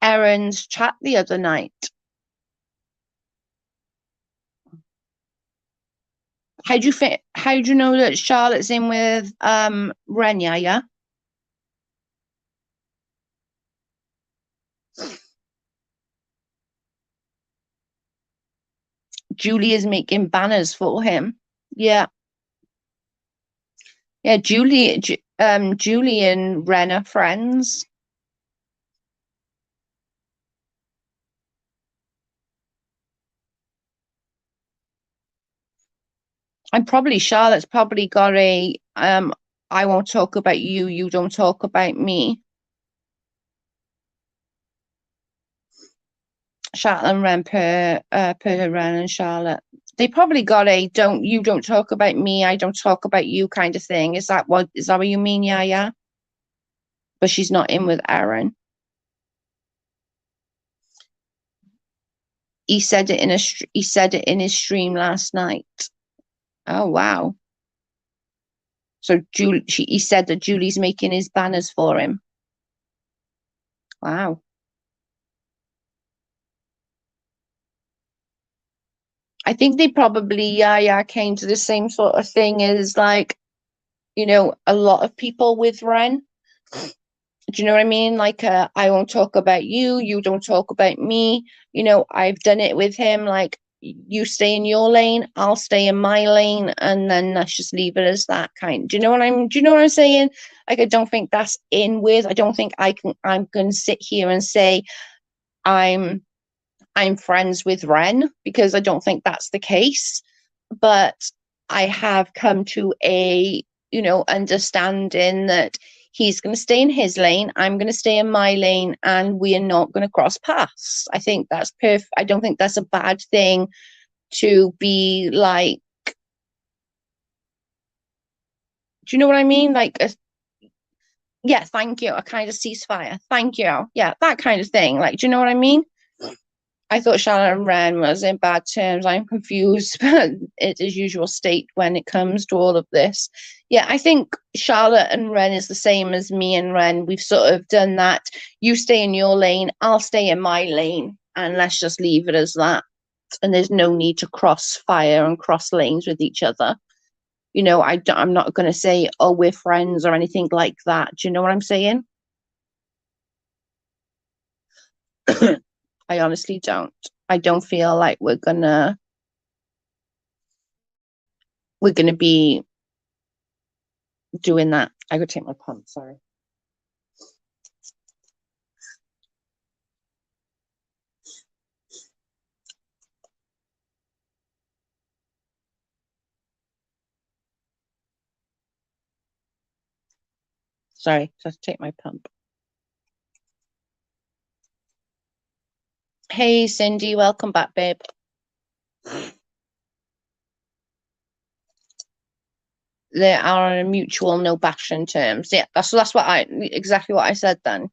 Erin's chat the other night. How do you know that Charlotte's in with Ren, yeah? Julie is making banners for him. Yeah. Yeah, Julie and Ren are friends. And probably Charlotte's probably got a I won't talk about you, you don't talk about me. Charlotte and Ren per Ren and Charlotte. They probably got a don't talk about me, I don't talk about you kind of thing. Is that what you mean? Yeah. But she's not in with Aaron. He said it in his stream last night. Oh wow. So he said that Julie's making his banners for him. Wow. I think they probably came to the same sort of thing as like, you know, a lot of people with Ren. Do you know what I mean? Like, I won't talk about you, you don't talk about me. You know, I've done it with him. Like, you stay in your lane, I'll stay in my lane, and then let's just leave it as that kind. Do you know what I'm saying? Like, I don't think that's in with. I don't think I'm gonna sit here and say I'm friends with Ren, because I don't think that's the case. But I have come to a, understanding that he's going to stay in his lane, I'm going to stay in my lane, and we are not going to cross paths. I think that's perfect. I don't think that's a bad thing to be like, do you know what I mean? Like, yeah, thank you, a kind of ceasefire. Thank you. Yeah, that kind of thing. Like, do you know what I mean? I thought Charlotte and Ren was in bad terms. I'm confused, but it's his usual state when it comes to all of this. Yeah, I think Charlotte and Ren is the same as me and Ren. We've sort of done that. You stay in your lane, I'll stay in my lane, and let's just leave it as that. And there's no need to cross fire and cross lanes with each other. I'm not going to say, oh, we're friends or anything like that. Do you know what I'm saying? I honestly don't. I don't feel like we're gonna be doing that. I could take my pump, sorry. Sorry, just take my pump. Hey Cindy, welcome back, babe. They are on a mutual no bashing terms. Yeah, that's exactly what I said then.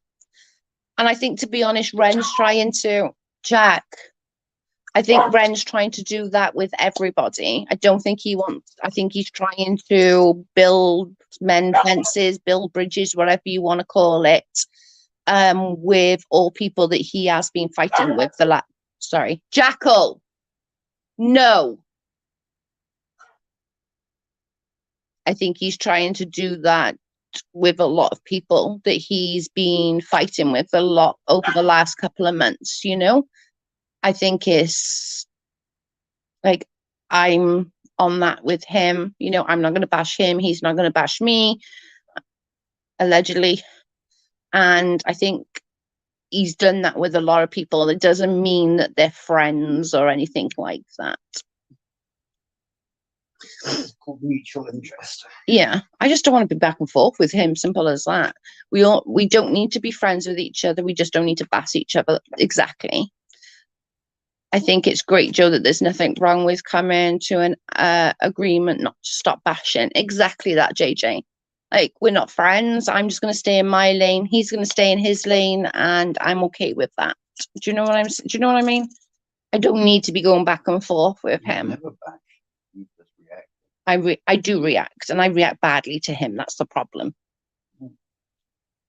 And I think, to be honest, Ren's trying to Jack. I think Ren's trying to do that with everybody. I don't think he wants. I think he's trying to build fences, build bridges, whatever you want to call it, with all people that he has been fighting with. Sorry, Jackal. No. I think he's trying to do that with a lot of people that he's been fighting with a lot over the last couple of months, I think it's like, I'm on that with him. I'm not going to bash him. He's not going to bash me, allegedly. And I think he's done that with a lot of people. It doesn't mean that they're friends or anything like that. It's called mutual interest. Yeah, I just don't want to be back and forth with him. Simple as that. We don't need to be friends with each other. We just don't need to bash each other. Exactly. I think it's great, Joe, that there's nothing wrong with coming to an agreement not to stop bashing. Exactly that, JJ. Like, we're not friends. I'm just going to stay in my lane. He's going to stay in his lane, and I'm okay with that. Do you know what I mean? I don't need to be going back and forth with him. Never bash. You just react. I do react, and I react badly to him. That's the problem.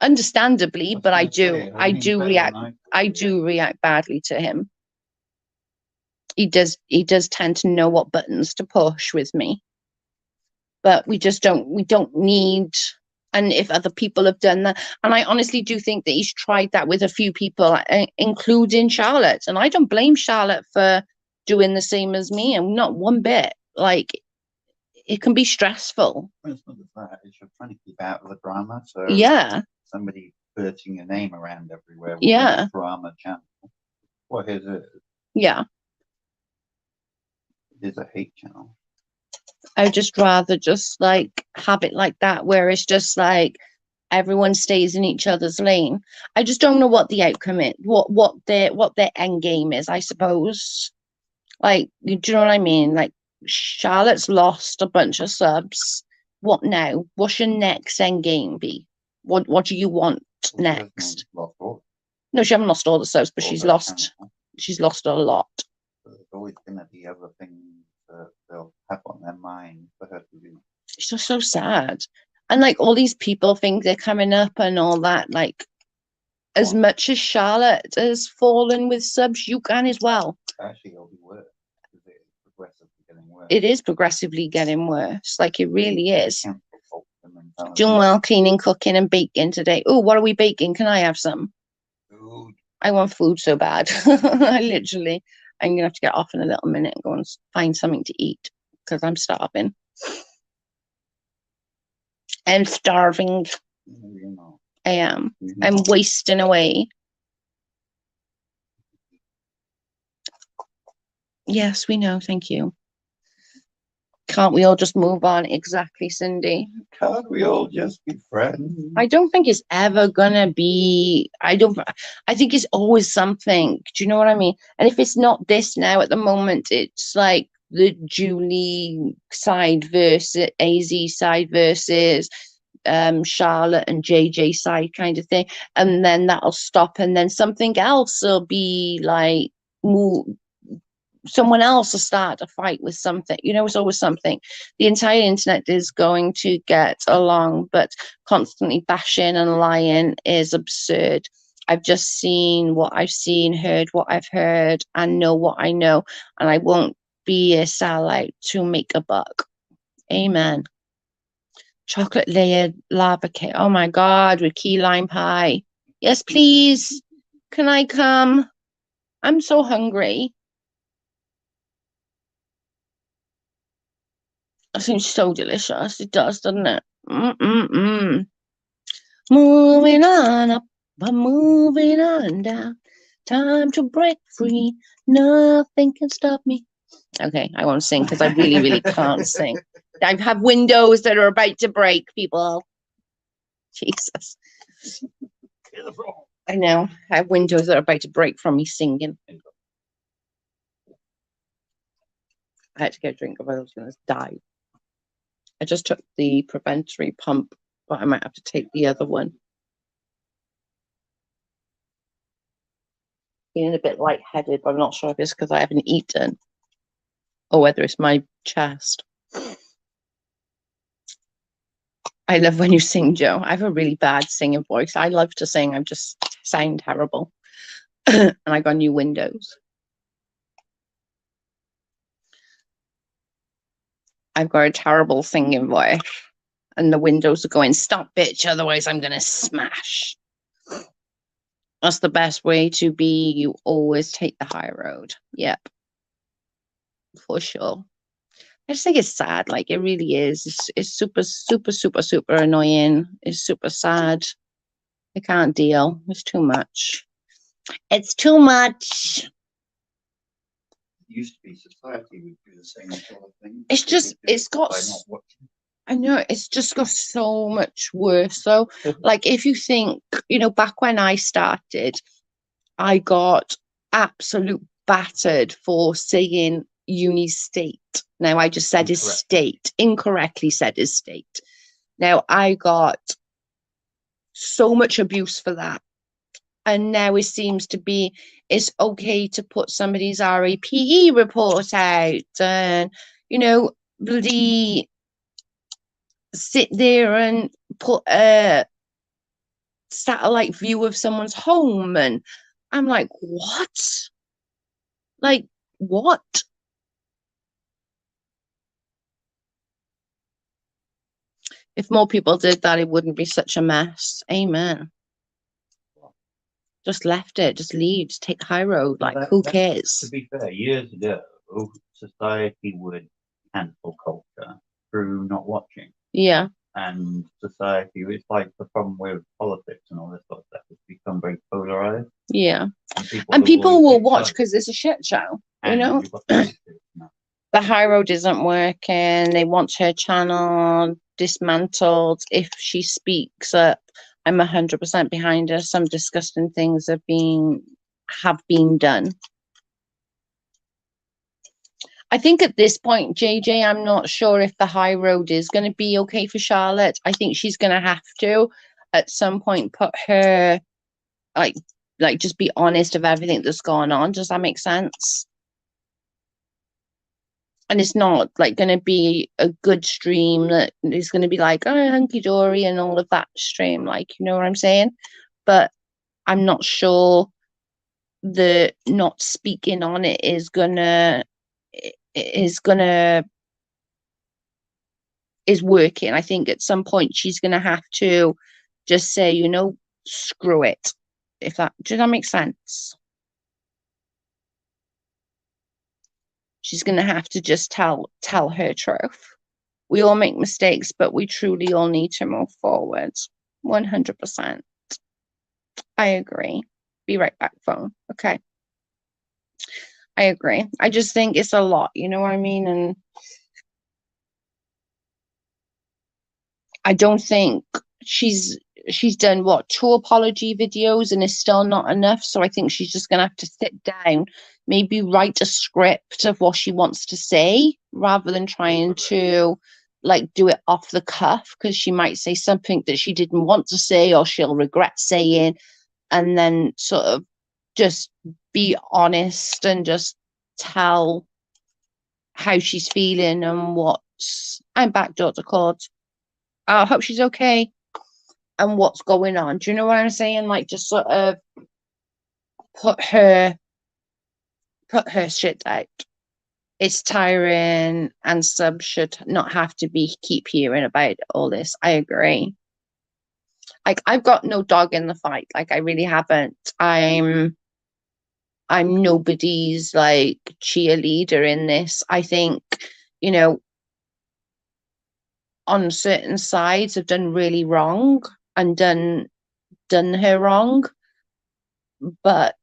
Understandably, but I do react badly to him. He does tend to know what buttons to push with me. But we don't need, and if other people have done that, and I honestly do think that he's tried that with a few people, including Charlotte, and I don't blame Charlotte for doing the same as me, and not one bit. Like, it can be stressful. Well, it's not that. It's you're trying to keep out of the drama. So yeah, somebody purching your name around everywhere. Yeah, drama channel. What is it? Yeah, It is a hate channel. I'd just rather just like have it like that, where it's just like everyone stays in each other's lane. I just don't know what the outcome is, what their end game is, I suppose. Like, do you know what I mean? Like, Charlotte's lost a bunch of subs. What now? What's your next end game be? What do you want next? No, she hasn't lost all the subs, but she's lost a lot. There's always going to be other things that they'll have on their mind for her to do. It's just so sad. And like, all these people think they're coming up and all that. Like, as much as Charlotte has fallen with subs, you can as well. Actually, it'll be worse. It's progressively getting worse. It is progressively getting worse. Like, it really is. Doing well, cleaning, cooking, and baking today. Oh, what are we baking? Can I have some? Food. I want food so bad. I literally. I'm going to have to get off in a little minute and go and find something to eat because I'm starving. I'm starving. I am. I'm wasting away. Yes, we know. Thank you. Can't we all just move on? Exactly, Cindy. Can't we all just be friends? I don't think it's ever gonna be. I think it's always something. Do you know what I mean? And if it's not this now at the moment, it's like the Julie side versus AZ side versus Charlotte and JJ side kind of thing, and then that'll stop, and then something else will be like move. Someone else will start a fight with something. It's always something. The entire internet is going to get along, but constantly bashing and lying is absurd. I've just seen what I've seen, heard what I've heard, and know what I know, and I won't be a sellout to make a buck. Amen. Chocolate layered lava cake. Oh my God, with key lime pie. Yes, please. Can I come? I'm so hungry. It seems so delicious. It does, doesn't it? Mm-mm-mm. Moving on up, I'm moving on down. Time to break free. Nothing can stop me. Okay, I won't sing because I really, really can't sing. I have windows that are about to break, people. Jesus. I know. I have windows that are about to break from me singing. I had to get a drink, otherwise I was going to die. I just took the preventatory pump, but I might have to take the other one. Feeling a bit lightheaded, but I'm not sure if it's because I haven't eaten or whether it's my chest. I love when you sing, Joe. I have a really bad singing voice. I love to sing. I just sound terrible. And I got new windows. I've got a terrible singing voice. And the windows are going, stop, bitch, otherwise I'm going to smash. That's the best way to be. You always take the high road. Yep. For sure. I just think it's sad. Like, it really is. It's super, super, super, super annoying. It's super sad. I can't deal. It's too much. It's too much. It used to be society would do the same sort of thing. It's just, it's got, I know, it's just got so much worse. So, like, if you think, back when I started, I got absolute battered for saying uni state. Now, I just said estate, incorrectly said estate. Now, I got so much abuse for that. And now it seems to be it's okay to put somebody's RAPE report out and, bloody sit there and put a satellite view of someone's home. And I'm like, what? Like, what? If more people did that, it wouldn't be such a mess. Amen. Just left it. Just leave. Just take the high road. Like, who cares? To be fair, years ago, society would cancel culture through not watching. Yeah. And society, it's like the problem with politics and all this sort of stuff. It's become very polarized. Yeah. And people will watch because it's a shit show. The high road isn't working. They want her channel dismantled. If she speaks up, I'm 100% behind her. Some disgusting things have been done. I think at this point, JJ, I'm not sure if the high road is going to be okay for Charlotte. I think she's going to have to, at some point, put her, like just be honest of everything that's gone on. Does that make sense? And it's not like going to be a good stream that is going to be like, oh, hunky-dory and all of that stream. Like, you know what I'm saying? But I'm not sure the not speaking on it is working. I think at some point she's going to have to just say, screw it. Does that make sense? She's going to have to just tell her truth. We all make mistakes, but we truly all need to move forward. 100%. I agree. Be right back, phone. Okay. I agree. I just think it's a lot, you know what I mean? And I don't think she's done what, 2 apology videos, and it's still not enough. So I think she's just gonna have to sit down, maybe write a script of what she wants to say rather than trying to like do it off the cuff, because she might say something that she didn't want to say or she'll regret saying, and then sort of just be honest and just tell how she's feeling and what's. I'm back, Dr. Cord. I hope she's okay and what's going on. Do you know what I'm saying? Like, just sort of put her shit out. It's tiring, and subs should not have to keep hearing about all this. I agree. Like, I've got no dog in the fight. Like, I really haven't. I'm nobody's like cheerleader in this. I think, you know, on certain sides have done really wrong and done her wrong, but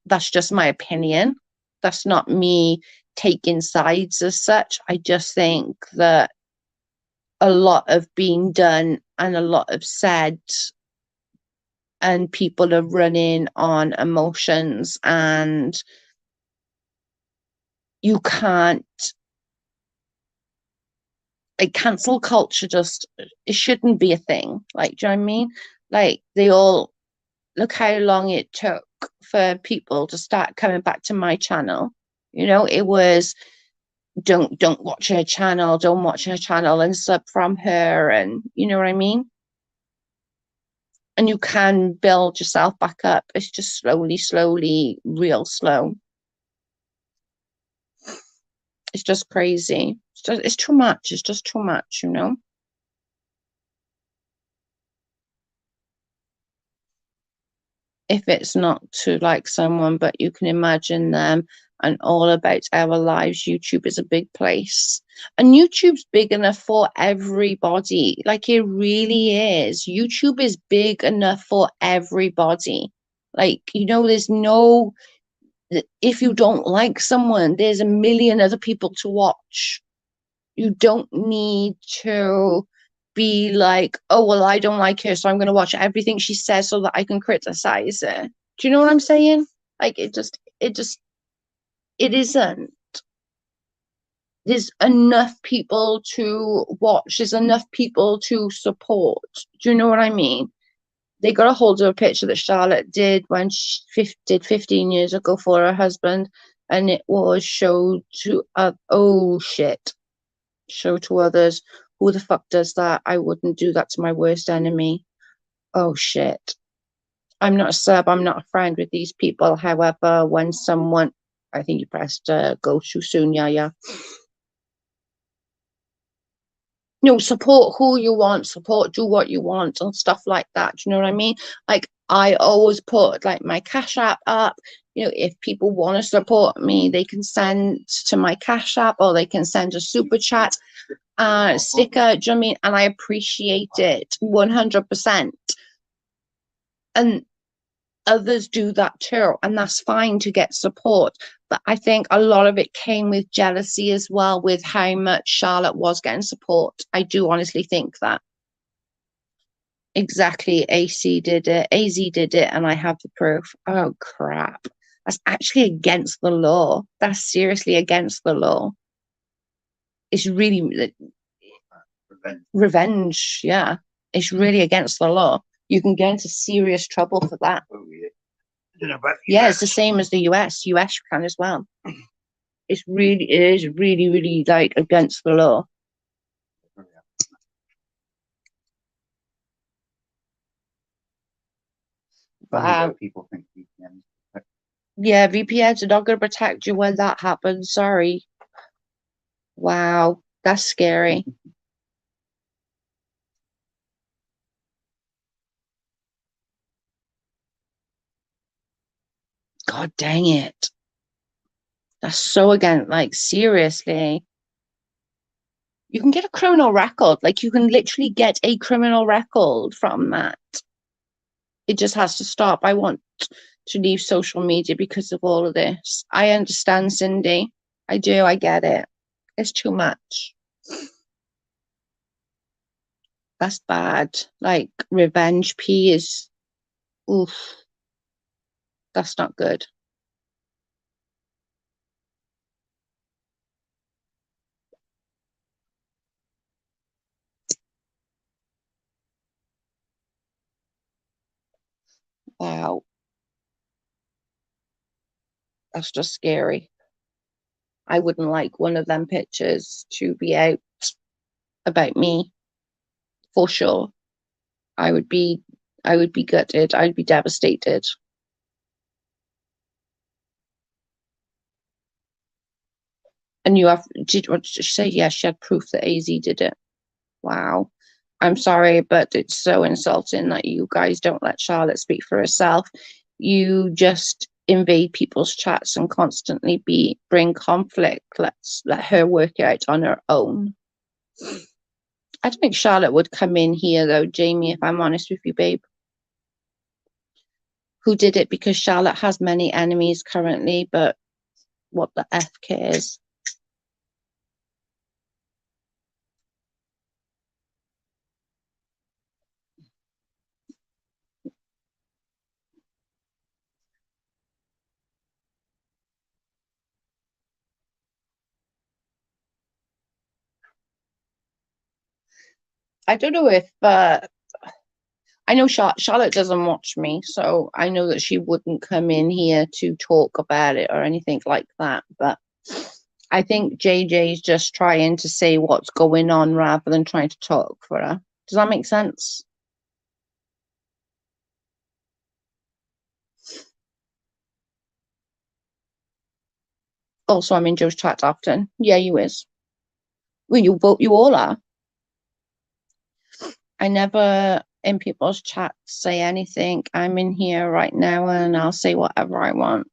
that's just my opinion. That's not me taking sides as such. I just think that a lot of being done and a lot of said, and people are running on emotions, and you can't, like, cancel culture, just, it shouldn't be a thing. Like, do you know what I mean? Like, they all, look how long it took for people to start coming back to my channel. You know, it was don't watch her channel, don't watch her channel, and sub from her, and you know what I mean? And you can build yourself back up. It's just slowly, real slow. It's just crazy. It's too much. It's just too much, you know? If it's not to like someone, but you can imagine them and all about our lives. YouTube is a big place, and YouTube's big enough for everybody. Like, it really is. YouTube is big enough for everybody. Like, you know, there's no, if you don't like someone, there's a million other people to watch. You don't need to be like, oh, well, I don't like her, so I'm going to watch everything she says so that I can criticize her. Do you know what I'm saying? Like, it isn't. There's enough people to watch. There's enough people to support. Do you know what I mean? They got a hold of a picture that Charlotte did when she did 15 years ago for her husband, and it was showed to, oh shit, show to others. Who the fuck does that? I wouldn't do that to my worst enemy. Oh shit. I'm not a sub, I'm not a friend with these people. However, when someone, I think you pressed go too soon, yeah. No, support who you want, support, do what you want, and stuff like that. Do you know what I mean? Like, I always put like my Cash App up. You know, if people want to support me, they can send to my Cash App, or they can send a super chat sticker. Do you know what I mean? And I appreciate it 100%. And others do that too, and that's fine to get support. But I think a lot of it came with jealousy as well, with how much Charlotte was getting support. I do honestly think that. Exactly. AC did it, AZ did it, and I have the proof. Oh crap. That's actually against the law. That's seriously against the law. It's really revenge. Yeah. It's really against the law. You can get into serious trouble for that. Oh, yeah. I don't know about the Yeah, US. it's the same as the US. US can as well. It is really like against the law. Oh, yeah. Funny Wow. that people think VPNs. Yeah, VPNs are not going to protect you when that happens. Sorry. Wow, that's scary. God dang it. That's so again, like seriously. You can get a criminal record. Like you can literally get a criminal record from that. It just has to stop. I want to leave social media because of all of this. I understand, Cindy. I do. I get it. It's too much. That's bad. Like revenge P is, oof, that's not good. Wow, that's just scary. I wouldn't like one of them pictures to be out about me for sure. I would be, I would be gutted. I'd be devastated. And you have, did what did she say? Yeah, she had proof that AZ did it. Wow. I'm sorry, but it's so insulting that you guys don't let Charlotte speak for herself. You just invade people's chats and constantly bring conflict. Let's let her work it out on her own. I don't think Charlotte would come in here though, Jamie, if I'm honest with you, babe. Who did it? Because Charlotte has many enemies currently, but what the F cares? I don't know if I know Charlotte doesn't watch me, so I know that she wouldn't come in here to talk about it or anything like that. But I think JJ's just trying to say what's going on rather than trying to talk for her. Does that make sense? Also, I'm in Joe's chat often. Yeah, you is. Well, you all are. I never in people's chats say anything. I'm in here right now and I'll say whatever I want.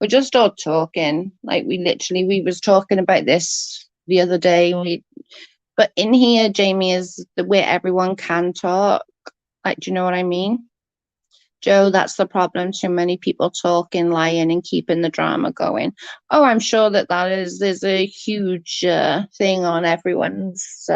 We just all talking. Like we was talking about this the other day. But in here, Jamie, is the where everyone can talk. Like, do you know what I mean? Joe, that's the problem. Too many people talking, lying, and keeping the drama going. Oh, I'm sure there's a huge thing on everyone's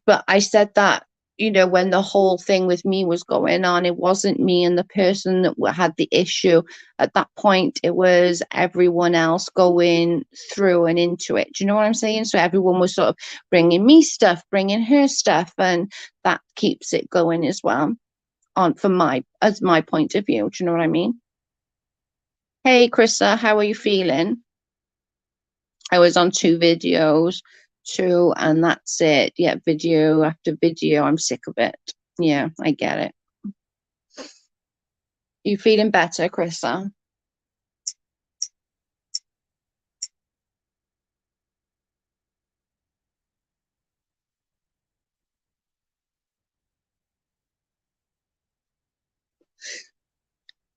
but I said that, when the whole thing with me was going on, it wasn't me and the person that had the issue. At that point, it was everyone else going through and into it. Do you know what I'm saying? So everyone was sort of bringing me stuff, bringing her stuff, and that keeps it going as well. As my point of view. Do you know what I mean? Hey, Krista, how are you feeling? I was on 2 videos, and that's it. Yeah, video after video. I'm sick of it. Yeah, I get it. You feeling better, Krista?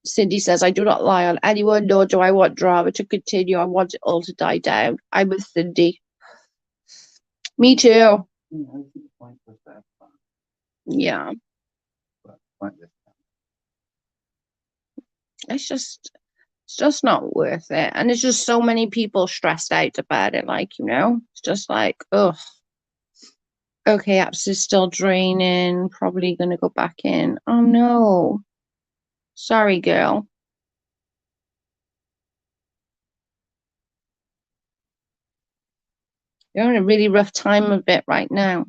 Cindy says, I do not lie on anyone, nor do I want drama to continue. I want it all to die down. I'm with Cindy. Me too. Yeah. It's just not worth it. And there's just so many people stressed out about it. Like, it's just like, ugh. Okay, apps is still draining. Probably gonna go back in. Oh no. Sorry, girl. You're in a really rough time of it right now.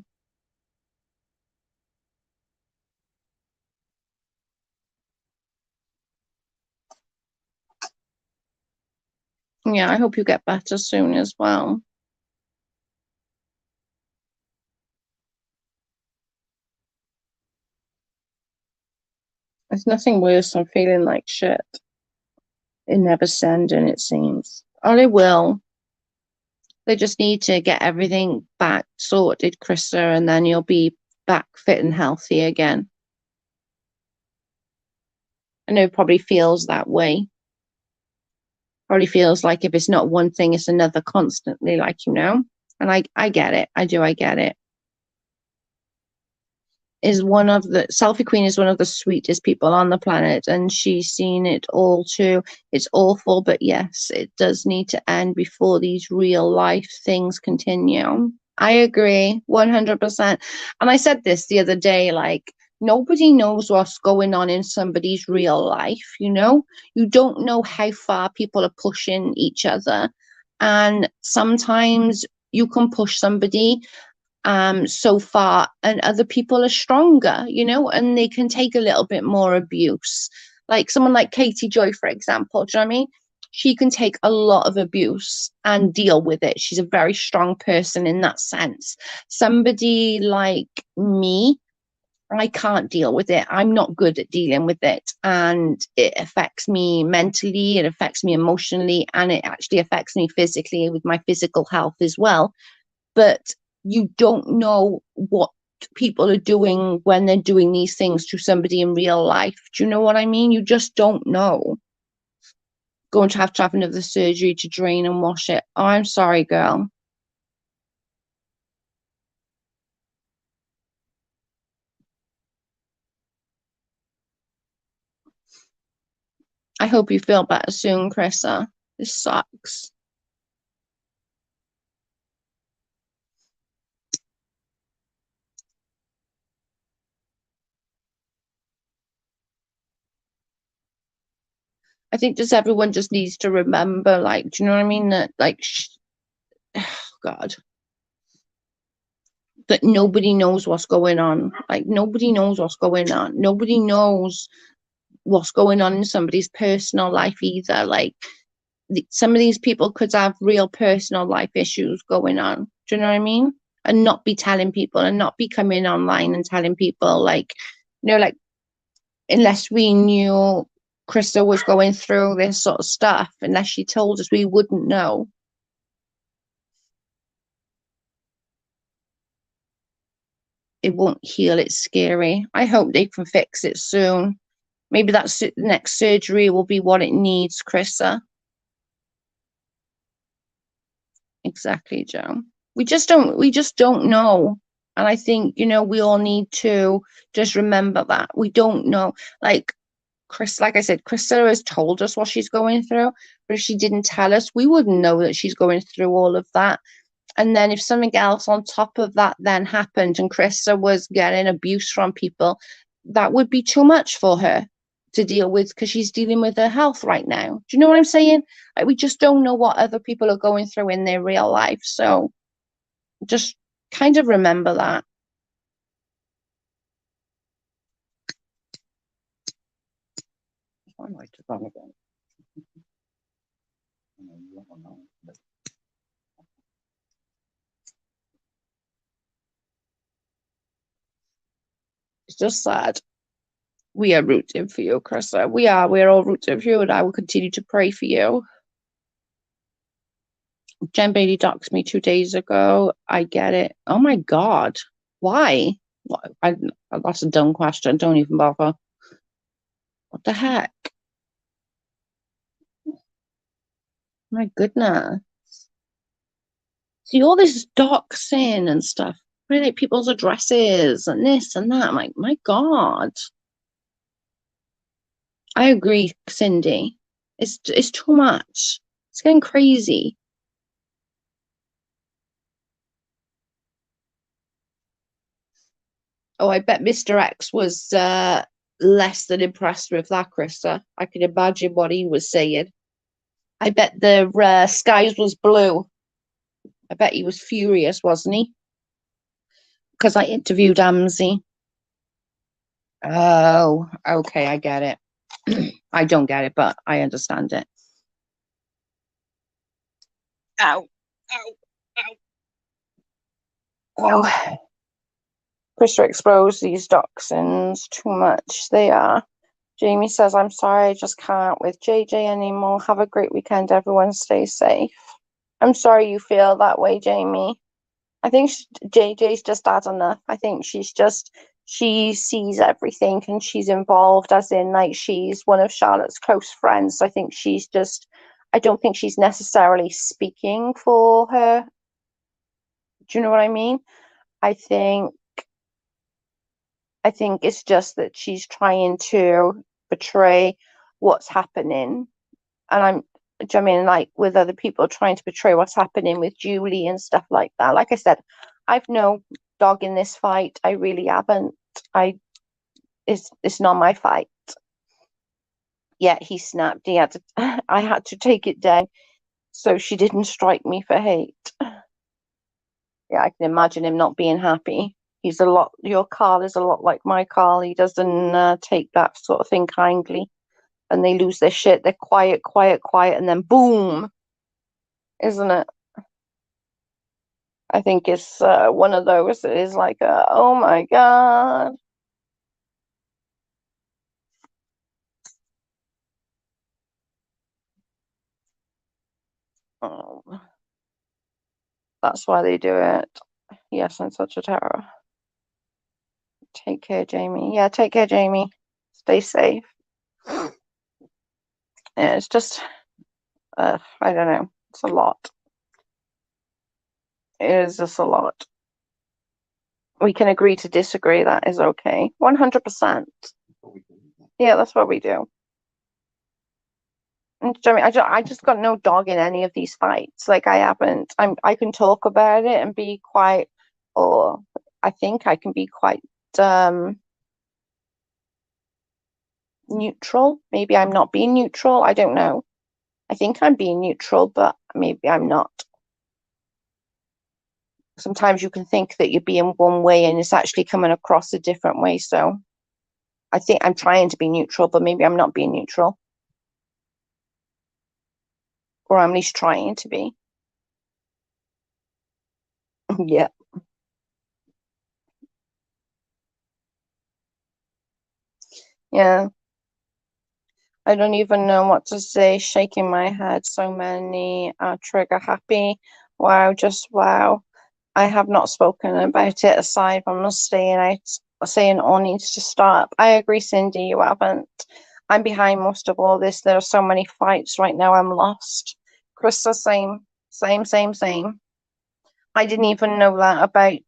Yeah, I hope you get better soon as well. There's nothing worse than feeling like shit. It never sending, it seems. Oh, they will. They just need to get everything back sorted, Krista, and then you'll be back fit and healthy again. I know it probably feels that way. Probably feels like if it's not one thing, it's another constantly, like, and I get it. I get it. Is one of the Selfie Queen is one of the sweetest people on the planet, and she's seen it all too. It's awful, but yes, it does need to end before these real life things continue. I agree 100%. And I said this the other day, like, nobody knows what's going on in somebody's real life, You don't know how far people are pushing each other. And sometimes you can push somebody so far, and other people are stronger, and they can take a little bit more abuse. Like someone like Katie Joy, for example. Do you know what I mean? She can take a lot of abuse and deal with it. She's a very strong person in that sense. Somebody like me, I can't deal with it. I'm not good at dealing with it. And it affects me mentally, it affects me emotionally, and it actually affects me physically with my physical health as well. But you don't know what people are doing when they're doing these things to somebody in real life. Do you know what I mean? You just don't know. Going to have another surgery to drain and wash it. Oh, I'm sorry, girl. I hope you feel better soon, Chrissa. This sucks. I think just everyone just needs to remember, like, do you know what I mean? That, like, God, that nobody knows what's going on. Like, nobody knows what's going on. Nobody knows what's going on in somebody's personal life either. Like, some of these people could have real personal life issues going on. Do you know what I mean? And not be telling people, and not be coming online and telling people, like, like, unless we knew Krista was going through this sort of stuff, unless she told us, we wouldn't know. It won't heal. It's scary. I hope they can fix it soon. Maybe that next surgery will be what it needs, Krista. Exactly, Joe. We just don't know. And I think, we all need to just remember that. We don't know. Like like I said, Krista has told us what she's going through, but if she didn't tell us, we wouldn't know that she's going through all of that. And then if something else on top of that then happened and Krista was getting abuse from people, that would be too much for her to deal with, because she's dealing with her health right now. Do you know what I'm saying? Like, we just don't know what other people are going through in their real life. So just kind of remember that. I like to run again. It's just sad. We are rooting for you, Krista. We are. We're all rooting for you, and I will continue to pray for you. Jen Bailey doxed me 2 days ago. I get it. Oh my God. Why? That's a dumb question. Don't even bother. What the heck? My goodness. See, all this doxing and stuff, really, people's addresses and this and that. I'm like, my God. I agree, Cindy. It's too much. It's getting crazy. Oh, I bet Mr. X was less than impressed with that, Krista. I can imagine what he was saying. I bet the skies was blue. I bet he was furious, wasn't he? Because I interviewed Amzi. Oh, okay, I get it. I don't get it, but I understand it. Ow, ow, ow. Oh, Krista exposed these dachshunds too much. They are. Jamie says, I'm sorry, I just can't with JJ anymore. Have a great weekend, everyone. Stay safe. I'm sorry you feel that way, Jamie. I think JJ's just had enough. I think she sees everything and she's involved, as in, like, she's one of Charlotte's close friends. I think I don't think she's necessarily speaking for her. Do you know what I mean? I think it's just that she's trying to portray what's happening. And do you know what I mean? Like with other people trying to portray what's happening with Julie and stuff like that. Like I said, I've no dog in this fight. I really haven't. It's not my fight. Yeah, he snapped. He had to, I had to take it down so she didn't strike me for hate. Yeah, I can imagine him not being happy. Your Carl is a lot like my Carl. He doesn't take that sort of thing kindly. And they lose their shit. They're quiet, quiet, quiet, and then boom, isn't it? I think it's one of those that is like, oh my God. Oh, that's why they do it. Yes, I'm such a terror. Take care, Jamie. Yeah, take care, Jamie. Stay safe. Yeah, it's just, I don't know. It's a lot. It is just a lot. We can agree to disagree. That is okay. 100%. Yeah, that's what we do. And do you know what I mean? I just got no dog in any of these fights. Like I haven't. I can talk about it and be quite, or I think I can be quite neutral. Maybe I'm not being neutral. I don't know. I think I'm being neutral, but maybe I'm not. Sometimes you can think that you're being one way and it's actually coming across a different way. So I think I'm trying to be neutral, but maybe I'm not being neutral. Or I'm at least trying to be. Yeah. Yeah. I don't even know what to say, shaking my head. So many trigger happy. Wow, just wow. I have not spoken about it aside from us saying all needs to stop. I agree, Cindy, you haven't. I'm behind most of all this. There are so many fights right now, I'm lost. Krista, same, same, same, same. I didn't even know that about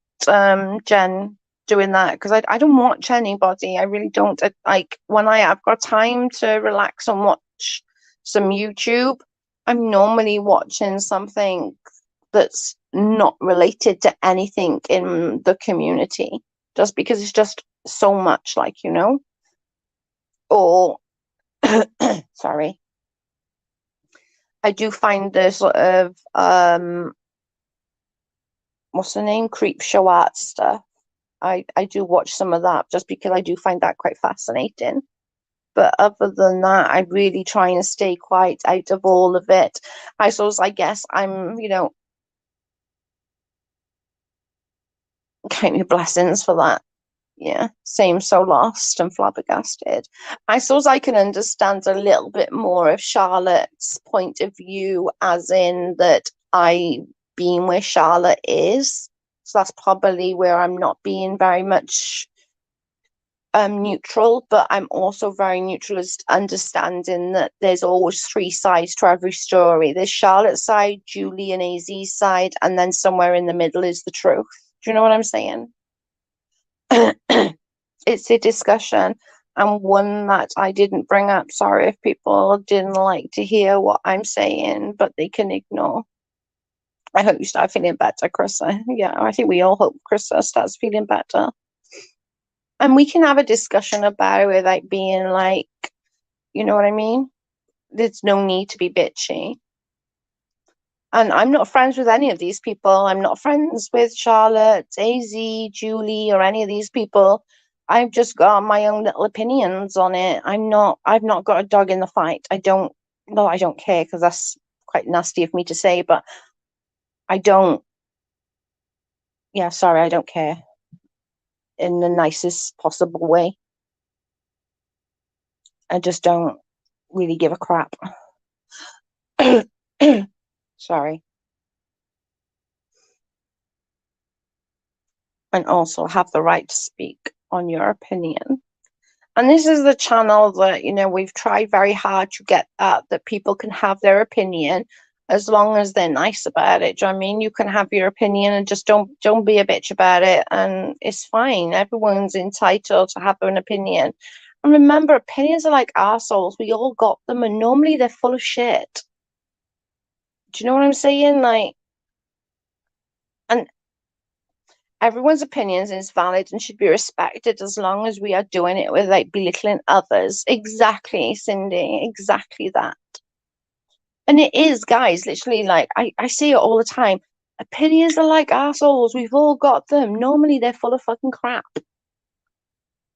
Jen doing that because I don't watch anybody. I really don't. Like when I've got time to relax and watch some YouTube, I'm normally watching something that's not related to anything in the community, just because it's just so much, like or sorry. I do find the sort of what's the name? Creep show art stuff. I do watch some of that just because I do find that quite fascinating. But other than that, I'm really trying to stay quite out of all of it. I suppose I guess I'm, count your blessings for that. Yeah, same, so lost and flabbergasted. I suppose I can understand a little bit more of Charlotte's point of view, as in that I being where Charlotte is. So that's probably where I'm not being very much neutral, but I'm also very neutral as understanding that there's always three sides to every story. There's Charlotte's side, Julie and AZ's side, and then somewhere in the middle is the truth. Do you know what I'm saying? It's a discussion and one that I didn't bring up. Sorry if people didn't like to hear what I'm saying, but they can ignore. I hope you start feeling better, Krista. Yeah, I think we all hope Krista starts feeling better. And we can have a discussion about it without being like, you know what I mean? There's no need to be bitchy. And I'm not friends with any of these people. I'm not friends with Charlotte, AZ, Julie, or any of these people. I've just got my own little opinions on it. I've not got a dog in the fight. I don't care because that's quite nasty of me to say, but I don't, yeah, sorry, I don't care in the nicest possible way. I just don't really give a crap. Sorry. And also have the right to speak on your opinion. And this is the channel that, we've tried very hard to get that people can have their opinion as long as they're nice about it. Do you know what I mean? You can have your opinion and just don't be a bitch about it, and it's fine. Everyone's entitled to have an opinion. And remember, opinions are like arseholes. We all got them, and normally they're full of shit. Do you know what I'm saying? Like, and everyone's opinions is valid and should be respected as long as we are doing it with like belittling others. Exactly, Cindy. Exactly that. And it is, guys, literally like I see it all the time. Opinions are like assholes. We've all got them. Normally they're full of fucking crap.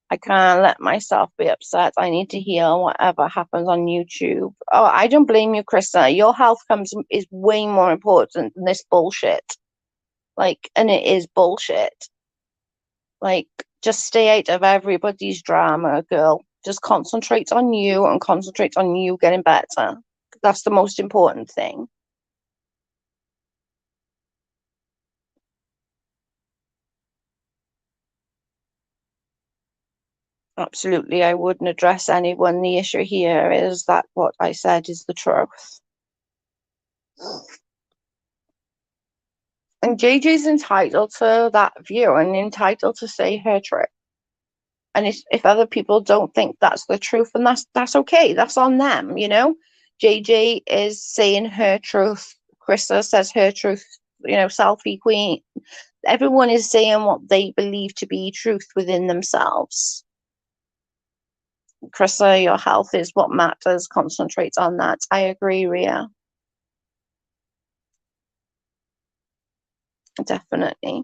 I can't let myself be upset. I need to heal whatever happens on YouTube. Oh, I don't blame you, Krista. Your health is way more important than this bullshit. Like, and it is bullshit. Like, just stay out of everybody's drama, girl. Just concentrate on you and concentrate on you getting better. That's the most important thing. Absolutely, I wouldn't address anyone. The issue here is that what I said is the truth. And JJ's entitled to that view and entitled to say her truth. And if other people don't think that's the truth, then that's okay. That's on them, JJ is saying her truth. Krista says her truth, selfie queen. Everyone is saying what they believe to be truth within themselves. Krista, your health is what matters. Concentrate on that. I agree, Ria. Definitely.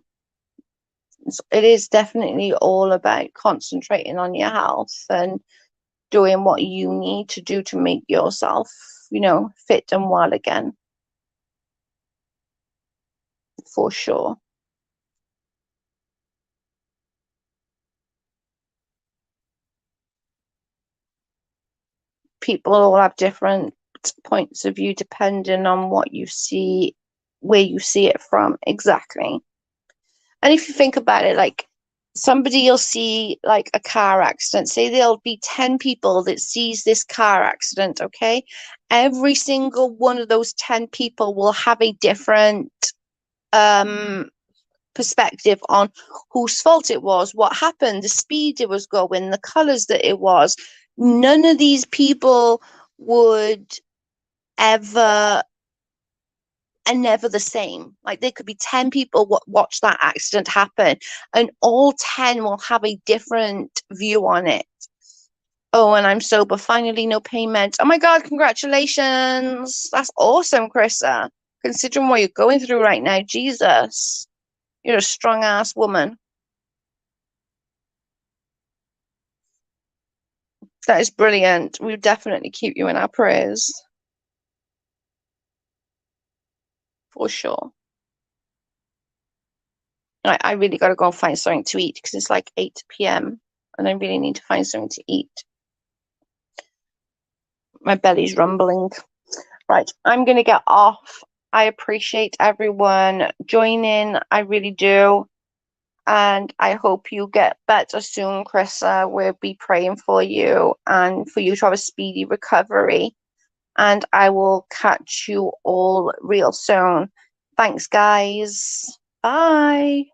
It is definitely all about concentrating on your health and doing what you need to do to make yourself, fit and well again. For sure. People all have different points of view depending on what you see, where you see it from. Exactly. And if you think about it, like somebody you'll see like a car accident, say there'll be 10 people that sees this car accident, okay? Every single one of those 10 people will have a different perspective on whose fault it was, what happened, the speed it was going, the colors that it was. None of these people would ever and never the same. Like there could be 10 people watch that accident happen and all 10 will have a different view on it. Oh, and I'm sober. Finally, no payment. Oh my God, congratulations. That's awesome, Krista. Considering what you're going through right now, Jesus. You're a strong ass woman. That is brilliant. We'll definitely keep you in our prayers. For sure. I really got to go and find something to eat because it's like 8 p.m. and I really need to find something to eat. My belly's rumbling. Right, I'm going to get off. I appreciate everyone joining. I really do. And I hope you get better soon, Krista. We'll be praying for you and for you to have a speedy recovery. And I will catch you all real soon. Thanks, guys. Bye.